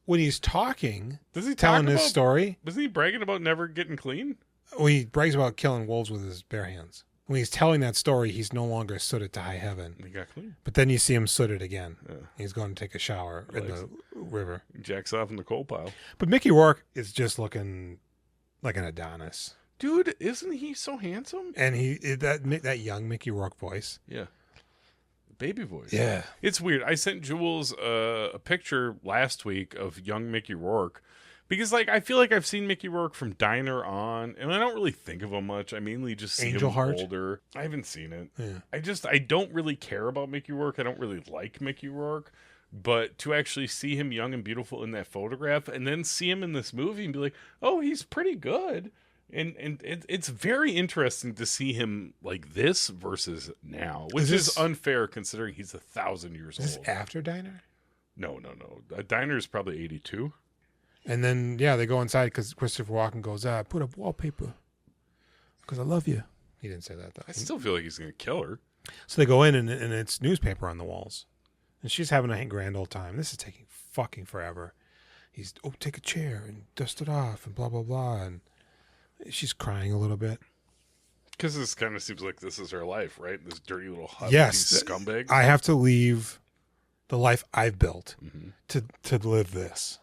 C: when he's talking,
D: Does he
C: telling
D: talk
C: this
D: about-
C: story.
D: Isn't he bragging about never getting clean?
C: Well, he brags about killing wolves with his bare hands. When he's telling that story, he's no longer sooted to high heaven.
D: He got clean.
C: But then you see him sooted again.
D: Yeah.
C: He's going to take a shower in the river.
D: Jacks off in the coal pile.
C: But Mickey Rourke is just looking like an Adonis.
D: Dude, isn't he so handsome?
C: And that young Mickey Rourke voice.
D: Yeah. Baby voice.
C: Yeah.
D: It's weird. I sent Jules a picture last week of young Mickey Rourke because, like, I feel like I've seen Mickey Rourke from Diner on, and I don't really think of him much. I mainly just see
C: Angel
D: him
C: Heart?
D: older. I haven't seen it.
C: Yeah.
D: I don't really care about Mickey Rourke. I don't really like Mickey Rourke. But to actually see him young and beautiful in that photograph and then see him in this movie and be like, oh, he's pretty good. And it's very interesting to see him like this versus now, which is unfair considering he's 1,000 years
C: Is
D: old.
C: this after Diner?
D: No. Diner is probably 82.
C: And then, yeah, they go inside because Christopher Walken goes, put up wallpaper because I love you. He didn't say that, though.
D: I still feel like he's going to kill her.
C: So they go in and it's newspaper on the walls. And she's having a grand old time. This is taking fucking forever. He's, take a chair and dust it off and blah, blah, blah. And she's crying a little bit.
D: Because this kind of seems like this is her life, right? This dirty little hut
C: Yes.
D: with these scumbags.
C: I have to leave the life I've built to live this.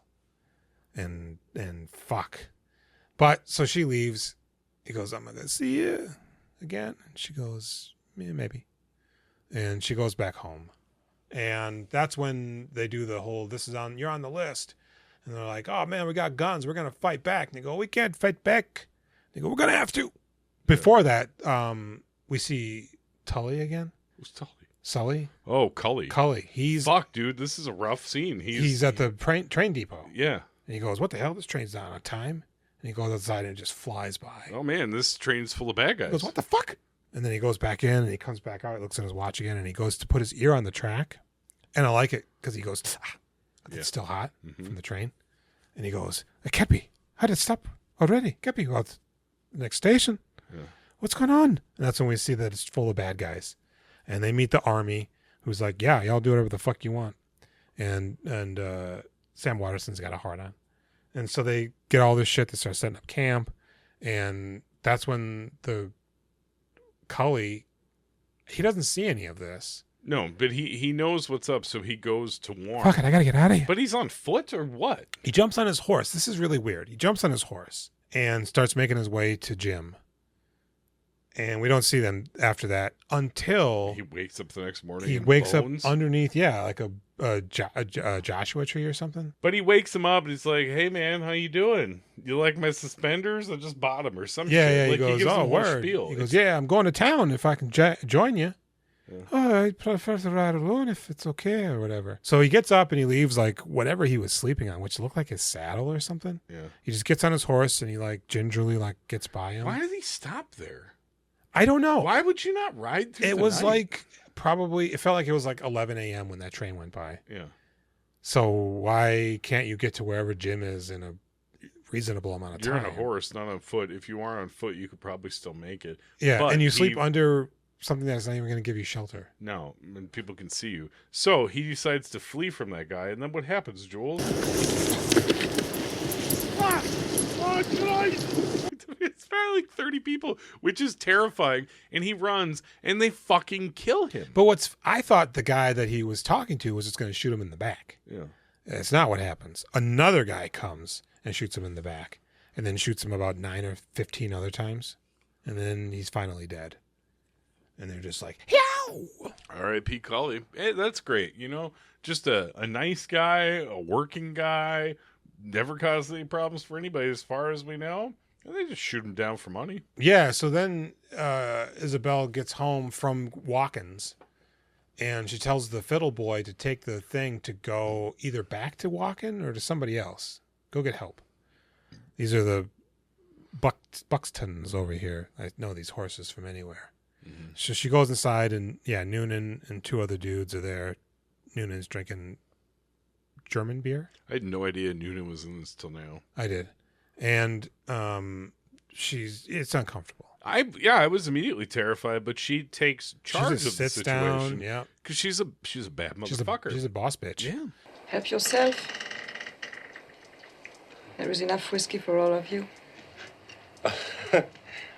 C: And fuck. But so she leaves. He goes, I'm not going to see you again. And she goes, yeah, maybe. And she goes back home. And that's when they do the whole, you're on the list. And they're like, oh man, we got guns. We're going to fight back. And they go, we can't fight back. They go, we're going to have to. Before that, we see Tully again.
D: Who's Tully?
C: Sully.
D: Oh, Cully.
C: Cully. He's
D: fuck, dude. This is a rough scene.
C: He's at the train depot.
D: Yeah.
C: And he goes, what the hell? This train's not on time. And he goes outside and it just flies by.
D: Oh man, this train's full of bad guys.
C: He goes, what the fuck? And then he goes back in and he comes back out. He looks at his watch again and he goes to put his ear on the track. And I like it because he goes, it's still hot from the train. And he goes, it can't be. How did it stop already? Can't be. Well, it's the next station.
D: Yeah.
C: What's going on? And that's when we see that it's full of bad guys. And they meet the army who's like, yeah, y'all do whatever the fuck you want. And Sam Waterston's got a heart on. And so they get all this shit. They start setting up camp. And that's when the Cully, he doesn't see any of this.
D: No, but he knows what's up, so he goes to warn.
C: Fuck it, I gotta get out of here.
D: But he's on foot or what?
C: He jumps on his horse. This is really weird. He jumps on his horse and starts making his way to Jim. And we don't see them after that until
D: he wakes up the next morning.
C: He
D: in
C: wakes
D: bones.
C: up underneath, like a Joshua tree or something.
D: But he wakes him up and he's like, "Hey man, how you doing? You like my suspenders? I just bought them or some shit."
C: Yeah.
D: Like,
C: he goes,
D: gives him
C: oh,
D: a whole
C: word.
D: spiel.
C: He goes, yeah, I'm going to town if I can join you.
D: Yeah.
C: Oh, I prefer to ride alone if it's okay or whatever. So he gets up and he leaves like whatever he was sleeping on, which looked like his saddle or something.
D: Yeah.
C: He just gets on his horse and he like gingerly like gets by him.
D: Why did he stop there?
C: I don't know.
D: Why would you not ride through?
C: It
D: the
C: was
D: night?
C: like it felt like it was like 11 a.m. when that train went by.
D: Yeah.
C: So why can't you get to wherever Jim is in a reasonable amount of
D: You're
C: time?
D: on a horse, not on foot. If you are on foot, you could probably still make it.
C: Yeah,
D: But
C: and you sleep under something that's not even going to give you shelter.
D: No, and people can see you. So he decides to flee from that guy, and then what happens, Jules? Oh, Christ! It's probably like 30 people, which is terrifying. And he runs, and they fucking kill him.
C: But I thought the guy that he was talking to was just going to shoot him in the back.
D: Yeah.
C: It's not what happens. Another guy comes and shoots him in the back, and then shoots him about 9 or 15 other times, and then he's finally dead. And they're just like, yow!
D: R.I.P. Cully. Hey, that's great. You know, just a nice guy, a working guy, never caused any problems for anybody as far as we know. And they just shoot him down for money.
C: Yeah, so then Isabelle gets home from Walken's, and she tells the fiddle boy to take the thing to go either back to Walken or to somebody else. Go get help. These are the Buxtons over here. I know these horses from anywhere. Mm-hmm. So she goes inside, and Noonan and two other dudes are there. Noonan's drinking German beer.
D: I had no idea Noonan was in this till now.
C: I did. And it's uncomfortable.
D: I was immediately terrified, but she takes charge of the situation.
C: Down, yeah,
D: because she's a bad motherfucker.
C: She's a boss bitch.
D: Yeah.
P: Help yourself. There is enough whiskey for all of you.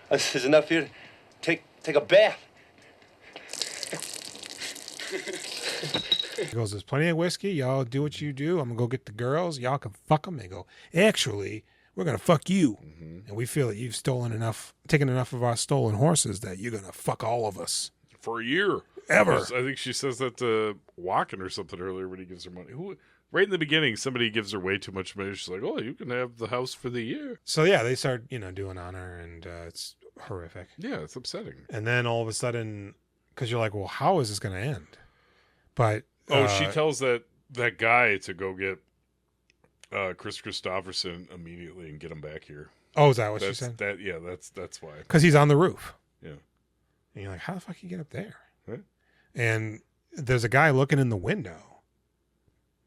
Q: There's enough here. Take a bath.
C: He goes, there's plenty of whiskey. Y'all do what you do. I'm going to go get the girls. Y'all can fuck them. They go, actually, we're going to fuck you. Mm-hmm. And we feel that you've taken enough of our stolen horses that you're going to fuck all of us.
D: For a year.
C: Ever.
D: I think she says that to Walken or something earlier when he gives her money. Right in the beginning, somebody gives her way too much money. She's like, oh, you can have the house for the year.
C: So, yeah, they start, doing on her, and it's horrific.
D: Yeah, it's upsetting.
C: And then all of a sudden, because you're like, well, how is this going to end? But
D: she tells that guy to go get Kris Kristofferson immediately and get him back here.
C: Oh, is that what she said?
D: That's why.
C: Because he's on the roof.
D: Yeah.
C: And you're like, how the fuck you get up there?
D: Huh?
C: And there's a guy looking in the window.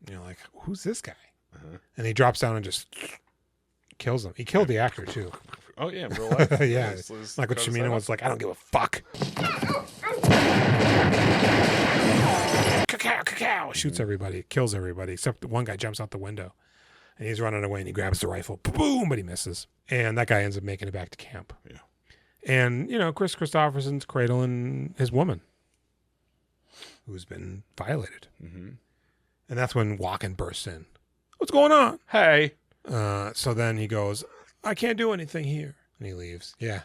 C: And you're like, who's this guy? Uh-huh. And he drops down and just kills him. He killed the actor, too.
D: Oh, yeah, in real life.
C: Yeah. Michael Cimino was like, I don't give a fuck. Cacao. Shoots everybody, kills everybody, except one guy jumps out the window. And he's running away, and he grabs the rifle. Boom, but he misses. And that guy ends up making it back to camp.
D: Yeah.
C: And, Kris Kristofferson's cradling his woman, who's been violated.
D: Mm-hmm.
C: And that's when Walken bursts in. What's going on?
D: Hey.
C: So then he goes, I can't do anything here. And he leaves. Yeah.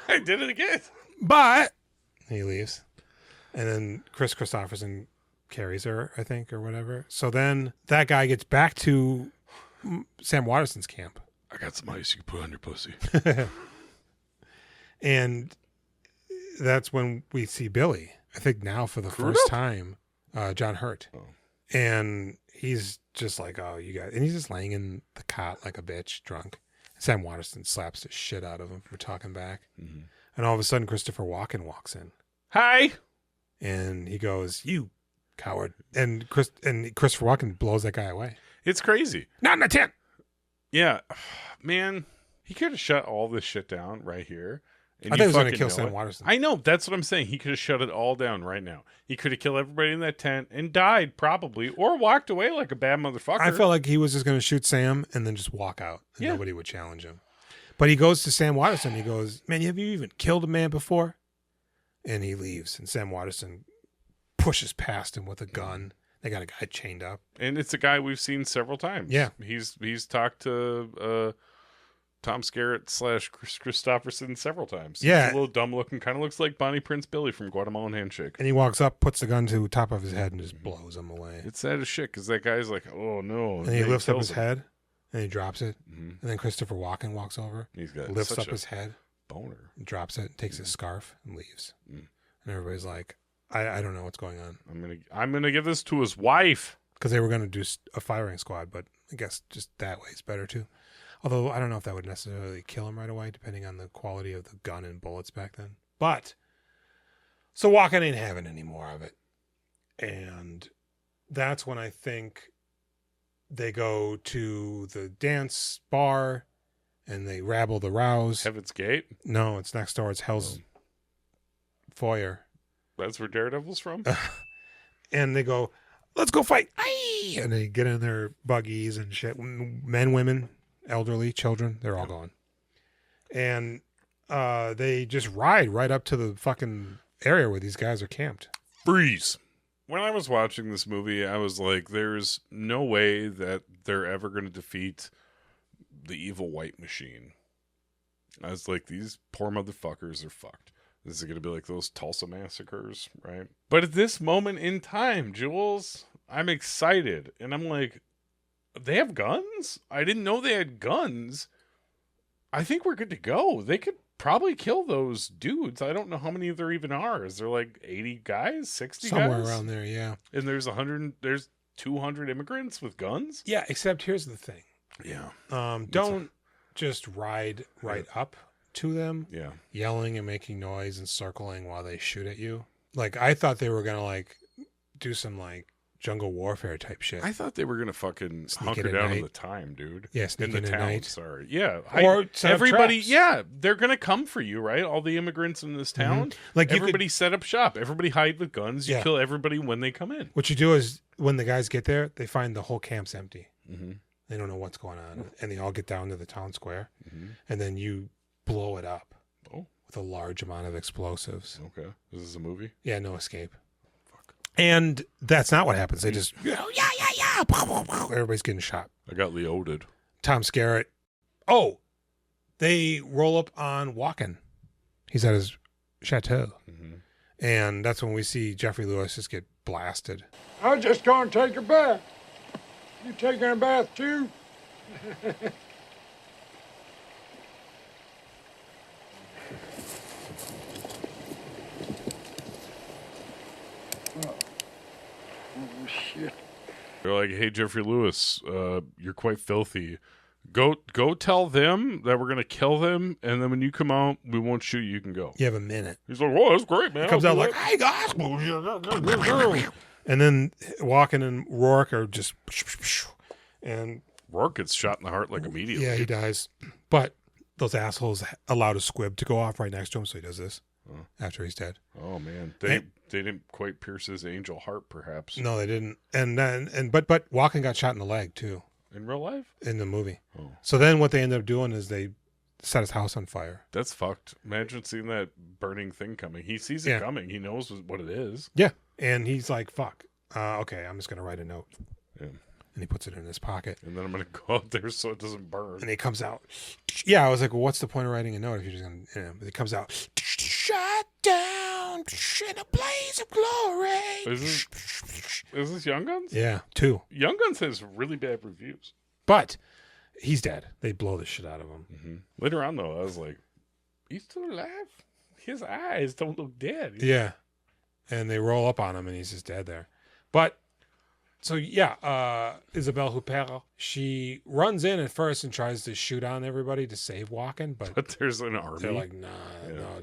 D: I did it again.
C: But he leaves. And then Kris Kristofferson carries her, I think, or whatever. So then that guy gets back to Sam Waterston's camp.
D: I got some ice you can put on your pussy.
C: And that's when we see Billy. I think now for the first time, John Hurt.
D: Oh.
C: And he's just like, oh, you guys. And he's just laying in the cot like a bitch, drunk. Sam Waterston slaps the shit out of him for talking back.
D: Mm-hmm.
C: And all of a sudden, Christopher Walken walks in.
D: Hi.
C: And he goes, you coward. And Christopher Walken blows that guy away.
D: It's crazy.
C: Not in a tent.
D: Yeah. Man, he could have shut all this shit down right here.
C: I thought he was going to kill Sam Waterston.
D: I know. That's what I'm saying. He could have shut it all down right now. He could have killed everybody in that tent and died probably, or walked away like a bad motherfucker.
C: I felt like he was just going to shoot Sam and then just walk out. And nobody would challenge him. But he goes to Sam Waterston. He goes, man, have you even killed a man before? And he leaves. And Sam Waterston pushes past him with a gun. They got a guy chained up.
D: And it's a guy we've seen several times.
C: Yeah.
D: He's talked to Tom Skerritt / Kris Kristofferson several times.
C: Yeah.
D: He's a little dumb looking. Kind of looks like Bonnie Prince Billy from Guatemalan Handshake.
C: And he walks up, puts the gun to the top of his head, and just blows him away.
D: It's sad as shit because that guy's like, oh no.
C: And he lifts up his head, and he drops it.
D: Mm-hmm.
C: And then Christopher Walken walks over.
D: He's got
C: lifts up his head.
D: Boner.
C: Drops it, takes his scarf, and leaves. Mm. And everybody's like, I don't know what's going on.
D: I'm gonna give this to his wife.
C: Because they were going to do a firing squad, but I guess just that way is better too. Although I don't know if that would necessarily kill him right away, depending on the quality of the gun and bullets back then. But, so Walken ain't having any more of it. And that's when I think they go to the dance bar and they rabble the rouse.
D: Heaven's Gate?
C: No, it's next door. It's Hell's Foyer.
D: That's where Daredevil's from?
C: And they go, let's go fight. Aye! And they get in their buggies and shit. Men, women, elderly, children, they're all going. And they just ride right up to the fucking area where these guys are camped.
D: Freeze. When I was watching this movie, I was like, there's no way that they're ever going to defeat the evil white machine. I was like, these poor motherfuckers are fucked. This is going to be like those Tulsa massacres, right? But at this moment in time, Jules, I'm excited. And I'm like, they have guns? I didn't know they had guns. I think we're good to go. They could probably kill those dudes. I don't know how many there even are. Is there like 80 guys, 60
C: Somewhere
D: guys?
C: around there, yeah.
D: And there's 200 immigrants with guns?
C: Yeah, except here's the thing.
D: Yeah.
C: Don't just ride right up to them,
D: yeah,
C: yelling and making noise and circling while they shoot at you. Like, I thought they were gonna like do some like jungle warfare type shit.
D: I thought they were gonna fucking hunker down in the time, dude.
C: Yeah, sneak
D: in the
C: in at
D: town.
C: night.
D: Sorry, yeah.
C: Or set up
D: everybody,
C: traps.
D: yeah, they're gonna come for you, right? All the immigrants in this town.
C: Like, you
D: everybody set up shop. Everybody hide with guns. You
C: Yeah.
D: kill everybody when they come in.
C: What you do is when the guys get there, they find the whole camp's empty.
D: Mm-hmm.
C: They don't know what's going on, and they all get down to the town square, and then you blow it up with a large amount of explosives.
D: Okay, this is a movie.
C: Yeah, no escape. Fuck. And that's not what happens. They just yeah. Everybody's getting shot.
D: I got Leoded.
C: Tom Skerritt. Oh, they roll up on Walken. He's at his chateau, and that's when we see Jeffrey Lewis just get blasted.
B: I was just going to take a bath. You taking a bath too? Oh, shit.
D: They're like, "Hey, Jeffrey Lewis, you're quite filthy. Go tell them that we're gonna kill them, and then when you come out, we won't shoot you. You can go."
C: You have a minute.
D: He's like, "Oh, that's great, man."
C: He comes
D: I'll
C: out
D: do
C: like,
D: that."
C: "Hey guys," and then Walken and Rourke are just, and
D: Rourke gets shot in the heart like immediately.
C: yeah, he dies. But those assholes allowed a squib to go off right next to him, so he does this after he's dead.
D: Oh man, they didn't quite pierce his angel heart, perhaps.
C: No, they didn't. But Walken got shot in the leg too
D: In real life?
C: in the movie.
D: Oh.
C: So then what they ended up doing is they set his house on fire.
D: That's fucked. Imagine seeing that burning thing coming. He sees it
C: Yeah.
D: coming. He knows what it is.
C: Yeah, and he's like, "Fuck, okay, I'm just gonna write a note."
D: Yeah.
C: And he puts it in his pocket.
D: And then I'm going to go out there so it doesn't burn.
C: And he comes out. Yeah, I was like, well, what's the point of writing a note if you're just going to, but he comes out. Shut down in a blaze of glory.
D: Is this Young Guns?
C: Yeah, 2.
D: Young Guns has really bad reviews.
C: But he's dead. They blow the shit out of him.
D: Mm-hmm. Later on, though, I was like, he's still alive? His eyes don't look dead.
C: Yeah. And they roll up on him and he's just dead there. But, so yeah, Isabelle Huppert, she runs in at first and tries to shoot on everybody to save Walken, but
D: there's an army.
C: They're like, no,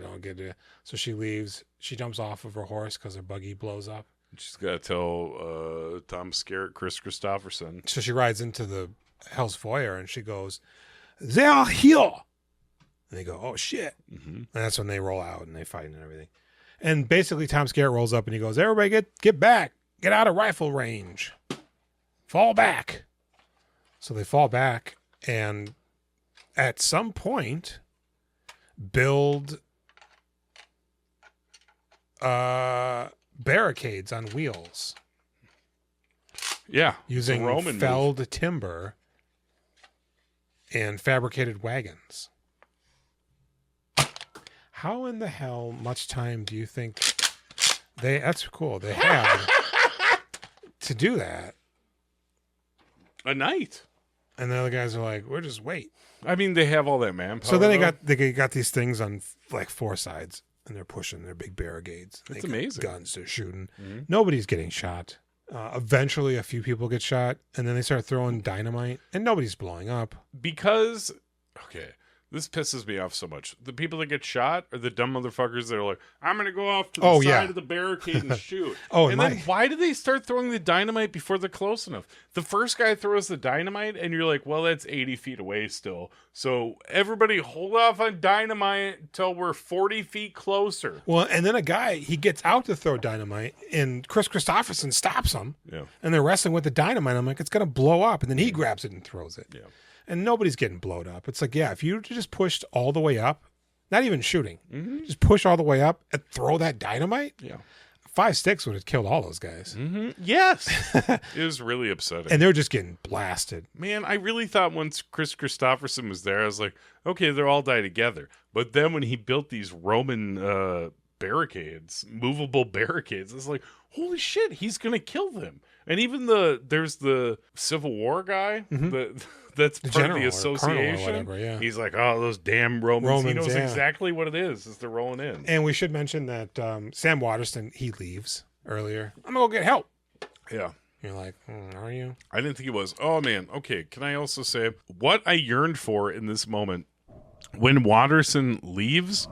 C: don't get it. So she leaves. She jumps off of her horse because her buggy blows up.
D: She's got to tell Tom Skerritt, Kris Kristofferson.
C: So she rides into the Hell's Foyer and she goes, "They are here." And they go, "Oh shit!"
D: Mm-hmm.
C: And that's when they roll out and they fight and everything. And basically, Tom Skerritt rolls up and he goes, "Everybody, get back! Get out of rifle range! Fall back!" So they fall back and at some point build barricades on wheels.
D: Yeah,
C: using
D: Roman
C: felled timber and fabricated wagons. How in the hell much time do you think that's cool, they had to do that?
D: A night.
C: And the other guys are like, we'll just wait.
D: I mean, they have all that manpower.
C: So then they got these things on like 4 sides and they're pushing their big barricades.
D: That's
C: They got
D: amazing.
C: Guns, they're shooting.
D: Mhm.
C: Nobody's getting shot. Eventually, a few people get shot, and then they start throwing dynamite, and nobody's blowing up.
D: Because, okay, this pisses me off so much. The people that get shot are the dumb motherfuckers that are like, I'm going to go off to the side of the barricade and shoot.
C: And
D: then why do they start throwing the dynamite before they're close enough? The first guy throws the dynamite, and you're like, well, that's 80 feet away still. So everybody hold off on dynamite until we're 40 feet closer.
C: Well, and then a guy, he gets out to throw dynamite, and Kris Kristofferson stops him.
D: Yeah.
C: And they're wrestling with the dynamite. I'm like, it's going to blow up. And then he grabs it and throws it.
D: Yeah.
C: And nobody's getting blowed up. It's like, yeah, if you just pushed all the way up, not even shooting, just push all the way up and throw that dynamite, 5 sticks would have killed all those guys.
D: Mm-hmm. Yes. It was really upsetting.
C: And they were just getting blasted.
D: Man, I really thought once Kris Kristofferson was there, I was like, okay, they'll all die together. But then when he built these Roman barricades, movable barricades, it's like, holy shit, he's going to kill them. And even there's the Civil War guy that's
C: the
D: part of the
C: general or
D: association.
C: colonel or whatever, yeah.
D: He's like, oh, those damn Romans. He knows
C: yeah.
D: exactly what it is as they're rolling in.
C: And we should mention that Sam Waterston, he leaves earlier. I'm going to go get help.
D: Yeah.
C: You're like, are you?
D: I didn't think it was. Oh, man. Okay. Can I also say what I yearned for in this moment when Waterston leaves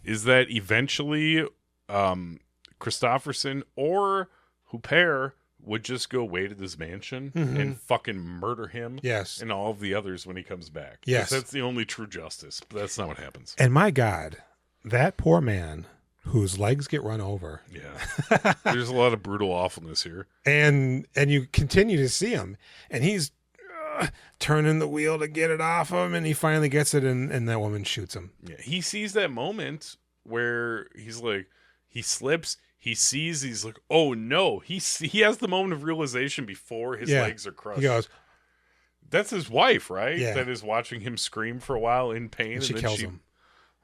D: is that eventually Kristofferson or Huppert would just go wait at his mansion and fucking murder him.
C: Yes.
D: And all of the others when he comes back.
C: Yes.
D: That's the only true justice. But that's not what happens.
C: And my God, that poor man whose legs get run over.
D: Yeah. There's a lot of brutal awfulness here.
C: And you continue to see him. And he's turning the wheel to get it off him. And he finally gets it. And that woman shoots him.
D: Yeah. He sees that moment where he's like, he slips. He sees, he's like, oh no. He has the moment of realization before his legs are crushed.
C: He goes,
D: that's his wife, right?
C: Yeah.
D: That is watching him scream for a while in pain.
C: and she
D: then
C: kills him.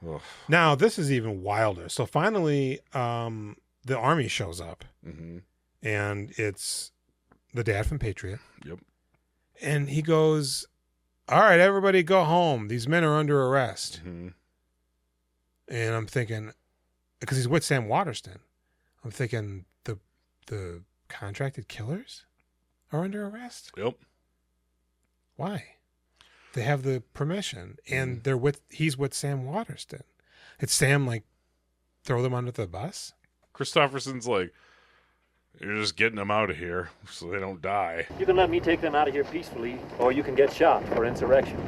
D: Ugh.
C: Now, this is even wilder. So finally, the army shows up.
D: Mm-hmm.
C: And it's the dad from Patriot.
D: Yep.
C: And he goes, all right, everybody go home. These men are under arrest.
D: Mm-hmm.
C: And I'm thinking, because he's with Sam Waterston, I'm thinking the contracted killers are under arrest?
D: Yep.
C: Why? They have the permission, and he's with Sam Waterston. It's Sam, like, throw them under the bus?
D: Kristofferson's like, you're just getting them out of here so they don't die.
R: You can let me take them out of here peacefully, or you can get shot for insurrection.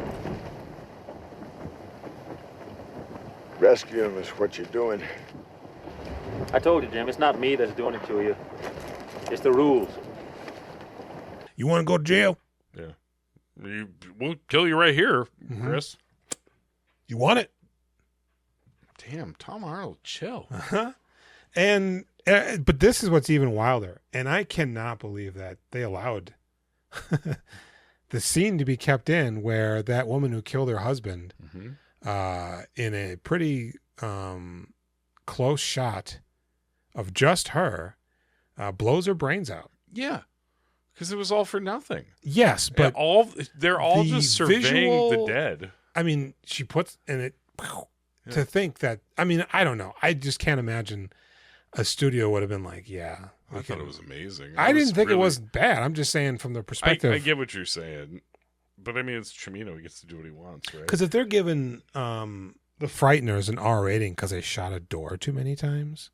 H: Rescue him is what you're doing.
R: I told you, Jim, it's not me that's doing it to you. It's the rules.
C: You want to go to jail?
D: Yeah. We'll kill you right here, Chris.
C: You want it?
D: Damn, Tom Arnold, chill.
C: Uh-huh. And but this is what's even wilder. And I cannot believe that they allowed the scene to be kept in where that woman who killed her husband in a pretty close shot of just her blows her brains out.
D: Yeah. Because it was all for nothing.
C: Yes, but
D: they're all just surveying the dead.
C: I mean, she puts in it to think that. I mean, I don't know. I just can't imagine a studio would have been like, "Yeah."
D: I thought it was amazing.
C: I didn't think it was bad. I'm just saying from the perspective.
D: I get what you're saying, but I mean, it's Cimino. He gets to do what he wants, right?
C: Because if they're giving the Frighteners an R rating because they shot a door too many times,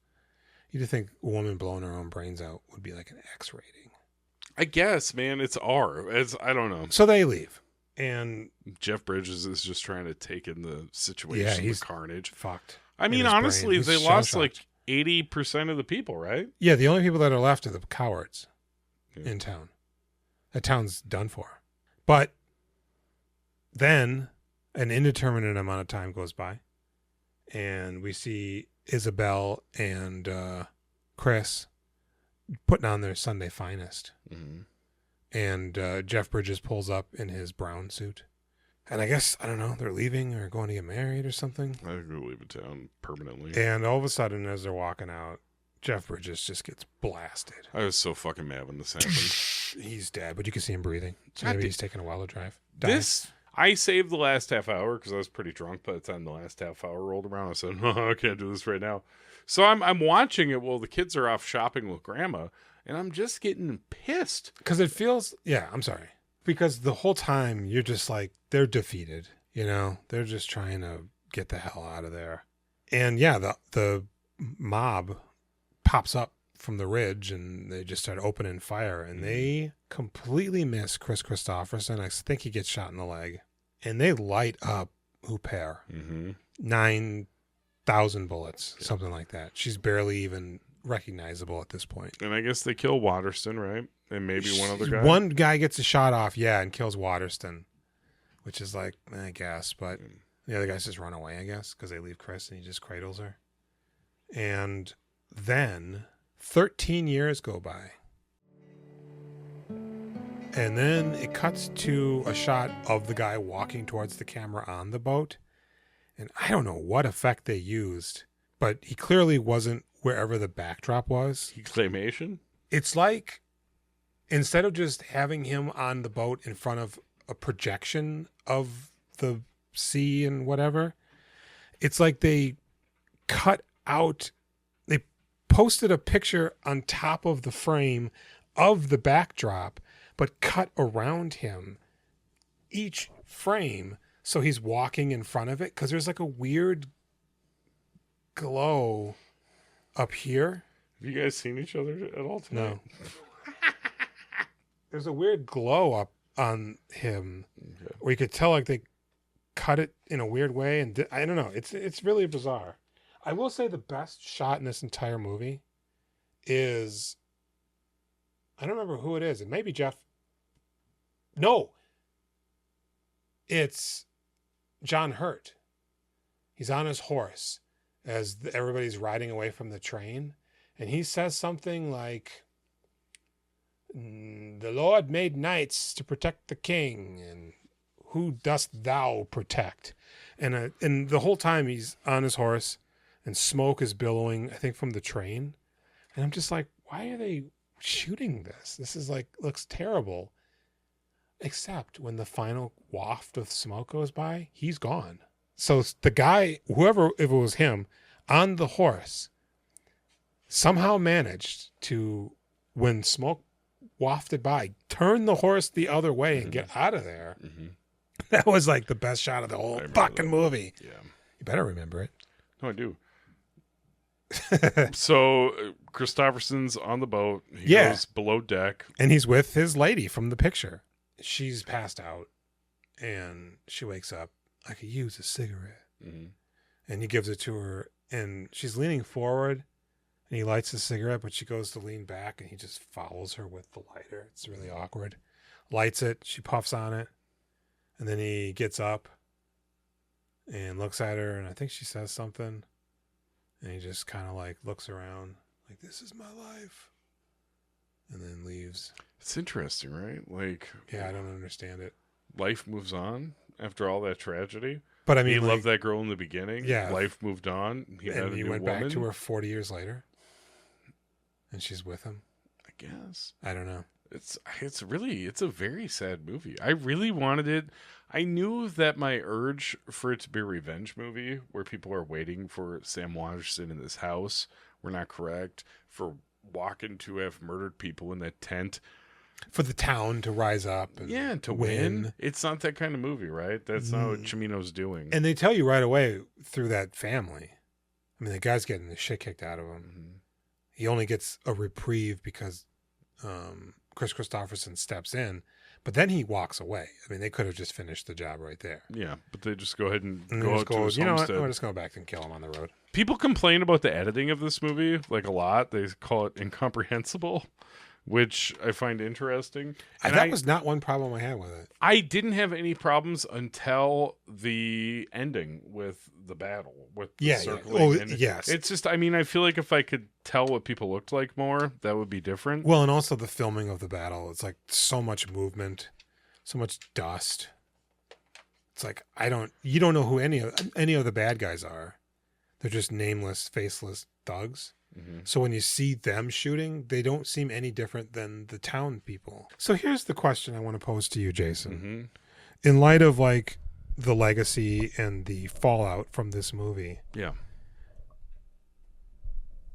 C: you'd think a woman blowing her own brains out would be like an X rating.
D: I guess, man, it's R. I don't know.
C: So they leave, and
D: Jeff Bridges is just trying to take in the situation,
C: he's
D: the carnage.
C: Fucked.
D: I mean, honestly, they lost like 80% of the people, right?
C: Yeah, the only people that are left are the cowards in town. That town's done for. But then an indeterminate amount of time goes by, and we see Isabelle and Chris putting on their Sunday finest. And Jeff Bridges pulls up in his brown suit. And I guess, I don't know, they're leaving or going to get married or something.
D: I think they're leaving town permanently.
C: And all of a sudden, as they're walking out, Jeff Bridges just gets blasted.
D: I was so fucking mad when this happened.
C: He's dead, but you can see him breathing. So
D: God
C: maybe
D: damn.
C: he's taking a while to drive.
D: I saved the last half hour because I was pretty drunk by the time the last half hour rolled around. I said, I can't do this right now. So I'm watching it while the kids are off shopping with grandma, and I'm just getting pissed.
C: Because it feels, I'm sorry. Because the whole time you're just like, they're defeated, they're just trying to get the hell out of there. And the mob pops up from the ridge and they just start opening fire and they completely miss Kris Kristofferson. I think he gets shot in the leg and they light up Huppert. 9,000 bullets, something like that. She's barely even recognizable at this point.
D: And I guess they kill Waterston, right? And maybe one other guy.
C: One guy gets a shot off, and kills Waterston, which is like, I guess, but the other guys just run away, I guess, because they leave Chris and he just cradles her. And then 13 years go by. And then it cuts to a shot of the guy walking towards the camera on the boat. And I don't know what effect they used, but he clearly wasn't wherever the backdrop was.
D: Claymation?
C: It's like, instead of just having him on the boat in front of a projection of the sea and whatever, it's like they posted a picture on top of the frame of the backdrop, but cut around him each frame so he's walking in front of it, because there's like a weird glow up here.
D: Have you guys seen each other at all tonight?
C: No. There's a weird glow up on him where you could tell like they cut it in a weird way, and I don't know. It's really bizarre. I will say the best shot in this entire movie is, I don't remember who it is. It may be Jeff. No, it's John Hurt. He's on his horse as everybody's riding away from the train, and he says something like, "The Lord made knights to protect the king, and who dost thou protect?" And the whole time he's on his horse, and smoke is billowing, I think, from the train. And I'm just like, why are they shooting this? This is like, looks terrible. Except when the final waft of smoke goes by, he's gone. So the guy, whoever, if it was him, on the horse, somehow managed to, when smoke wafted by, turn the horse the other way and get out of there. Mm-hmm. That was like the best shot of the whole fucking movie. Yeah. You better remember it.
D: No, I do. So Kristofferson's on the boat. He goes below deck.
C: And he's with his lady from the picture. She's passed out and she wakes up. "I could use a cigarette." Mm-hmm. And he gives it to her, and she's leaning forward and he lights the cigarette, but she goes to lean back and he just follows her with the lighter. It's really awkward. Lights it. She puffs on it. And then he gets up and looks at her, and I think she says something. And he just kind of like looks around like, "This is my life," and then leaves.
D: It's interesting, right? Like,
C: yeah, I don't understand it.
D: Life moves on after all that tragedy.
C: But I mean,
D: he
C: like,
D: loved that girl in the beginning.
C: Yeah.
D: Life moved on. He had a new
C: went
D: woman.
C: back to her 40 years later, and she's with him.
D: I guess.
C: I don't know.
D: It's a very sad movie. I really wanted it. I knew that my urge for it to be a revenge movie where people are waiting for Sam Waterston in this house were not correct. For Walken to have murdered people in that tent.
C: For the town to rise up and
D: to win. It's not that kind of movie, right? That's not what Cimino's doing.
C: And they tell you right away through that family. I mean, the guy's getting the shit kicked out of him. Mm-hmm. He only gets a reprieve because Kris Kristofferson steps in, but then he walks away. I mean, they could have just finished the job right there.
D: Yeah, but they just go ahead and
C: go
D: out to his
C: you know what?
D: homestead.
C: I'll just go back and kill him on the road.
D: People complain about the editing of this movie, like, a lot. They call it incomprehensible, which I find interesting. And
C: that was not one problem I had with it.
D: I didn't have any problems until the ending with the battle, with the circling.
C: Oh,
D: and
C: yes.
D: It's just, I mean, I feel like if I could tell what people looked like more, that would be different.
C: Well, and also the filming of the battle. It's like so much movement, so much dust. It's like, you don't know who any of the bad guys are. They're just nameless, faceless thugs. Mm-hmm. So when you see them shooting, they don't seem any different than the town people. So here's the question I want to pose to you, Jason. Mm-hmm. In light of like the legacy and the fallout from this movie.
D: Yeah.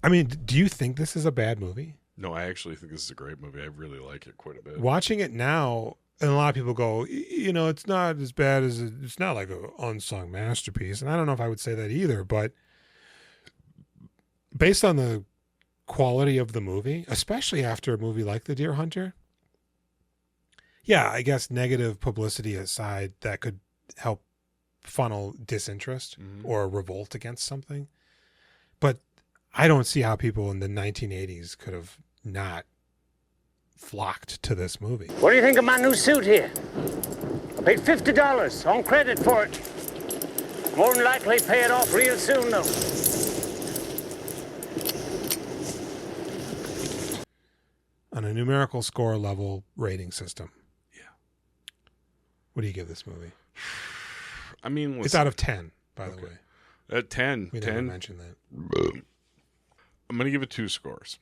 C: I mean, do you think this is a bad movie?
D: No, I actually think this is a great movie. I really like it quite a bit.
C: Watching it now, and a lot of people go, you know, it's not as bad as it's not like an unsung masterpiece. And I don't know if I would say that either, but based on the quality of the movie, especially after a movie like The Deer Hunter, yeah, I guess negative publicity aside, that could help funnel disinterest or revolt against something. But I don't see how people in the 1980s could have not flocked to this movie.
S: What do you think of my new suit here? I paid $50 on credit for it. More than likely pay it off real soon, though.
C: numerical score level rating system.
D: Yeah.
C: What do you give this movie?
D: I mean,
C: it's out of 10, by the way.
D: At 10.
C: We
D: 10.
C: never mentioned that.
D: I'm going to give it 2 scores.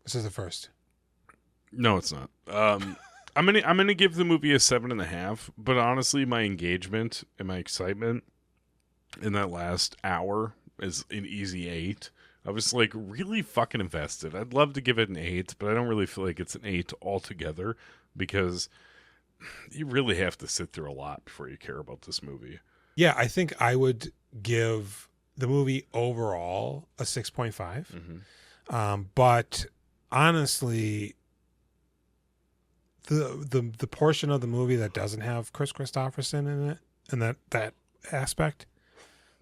C: This is the first.
D: No, it's not. I'm gonna give the movie a 7.5. But honestly, my engagement and my excitement in that last hour is an easy 8. I was like really fucking invested. I'd love to give it an 8, but I don't really feel like it's an 8 altogether because you really have to sit through a lot before you care about this movie.
C: Yeah, I think I would give the movie overall a 6.5. But honestly, the portion of the movie that doesn't have Kris Kristofferson in it, and that aspect,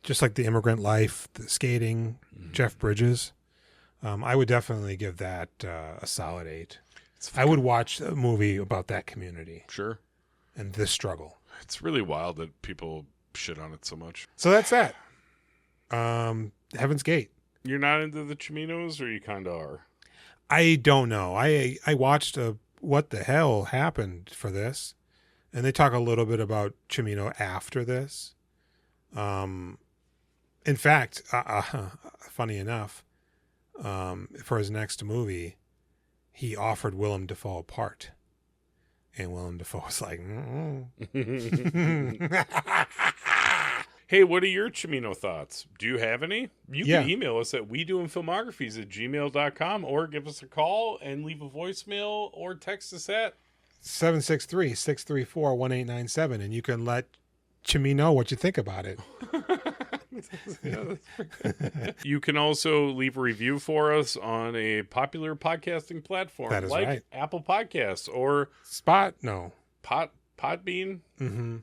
C: just like the immigrant life, the skating, Jeff Bridges, I would definitely give that a solid 8. I would watch a movie about that community.
D: Sure.
C: And this struggle.
D: It's really wild that people shit on it so much.
C: So that's that. Heaven's Gate.
D: You're not into the Ciminos, or you kind of are?
C: I don't know. I watched What the Hell Happened for this, and they talk a little bit about Cimino after this. In fact, funny enough, for his next movie, he offered Willem Dafoe a part, and Willem Dafoe was like,
D: Hey, what are your Cimino thoughts? Do you have any? You can email us at wedoinfilmographies@gmail.com or give us a call and leave a voicemail or text us at
C: 763-634-1897, and you can let Cimino know what you think about it.
D: You can also leave a review for us on a popular podcasting platform
C: That is
D: like
C: right.
D: Apple Podcasts or
C: Podbean.
D: Mm-hmm.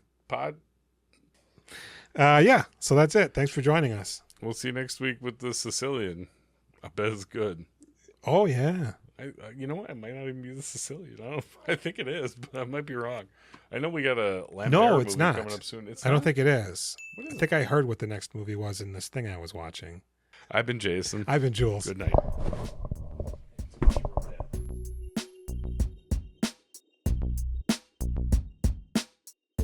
C: Yeah, so that's it. Thanks for joining us.
D: We'll see you next week with the Sicilian. I bet it's good.
C: Oh, yeah.
D: You know what? It might not even be the Sicilian. I don't know. I think it is, but I might be wrong. I know we got a Lambert
C: No, it's
D: movie
C: not.
D: coming up soon.
C: I don't think it is.
D: What is
C: I think I heard what the next movie was in this thing I was watching.
D: I've been Jason.
C: I've been Jules.
D: Good night.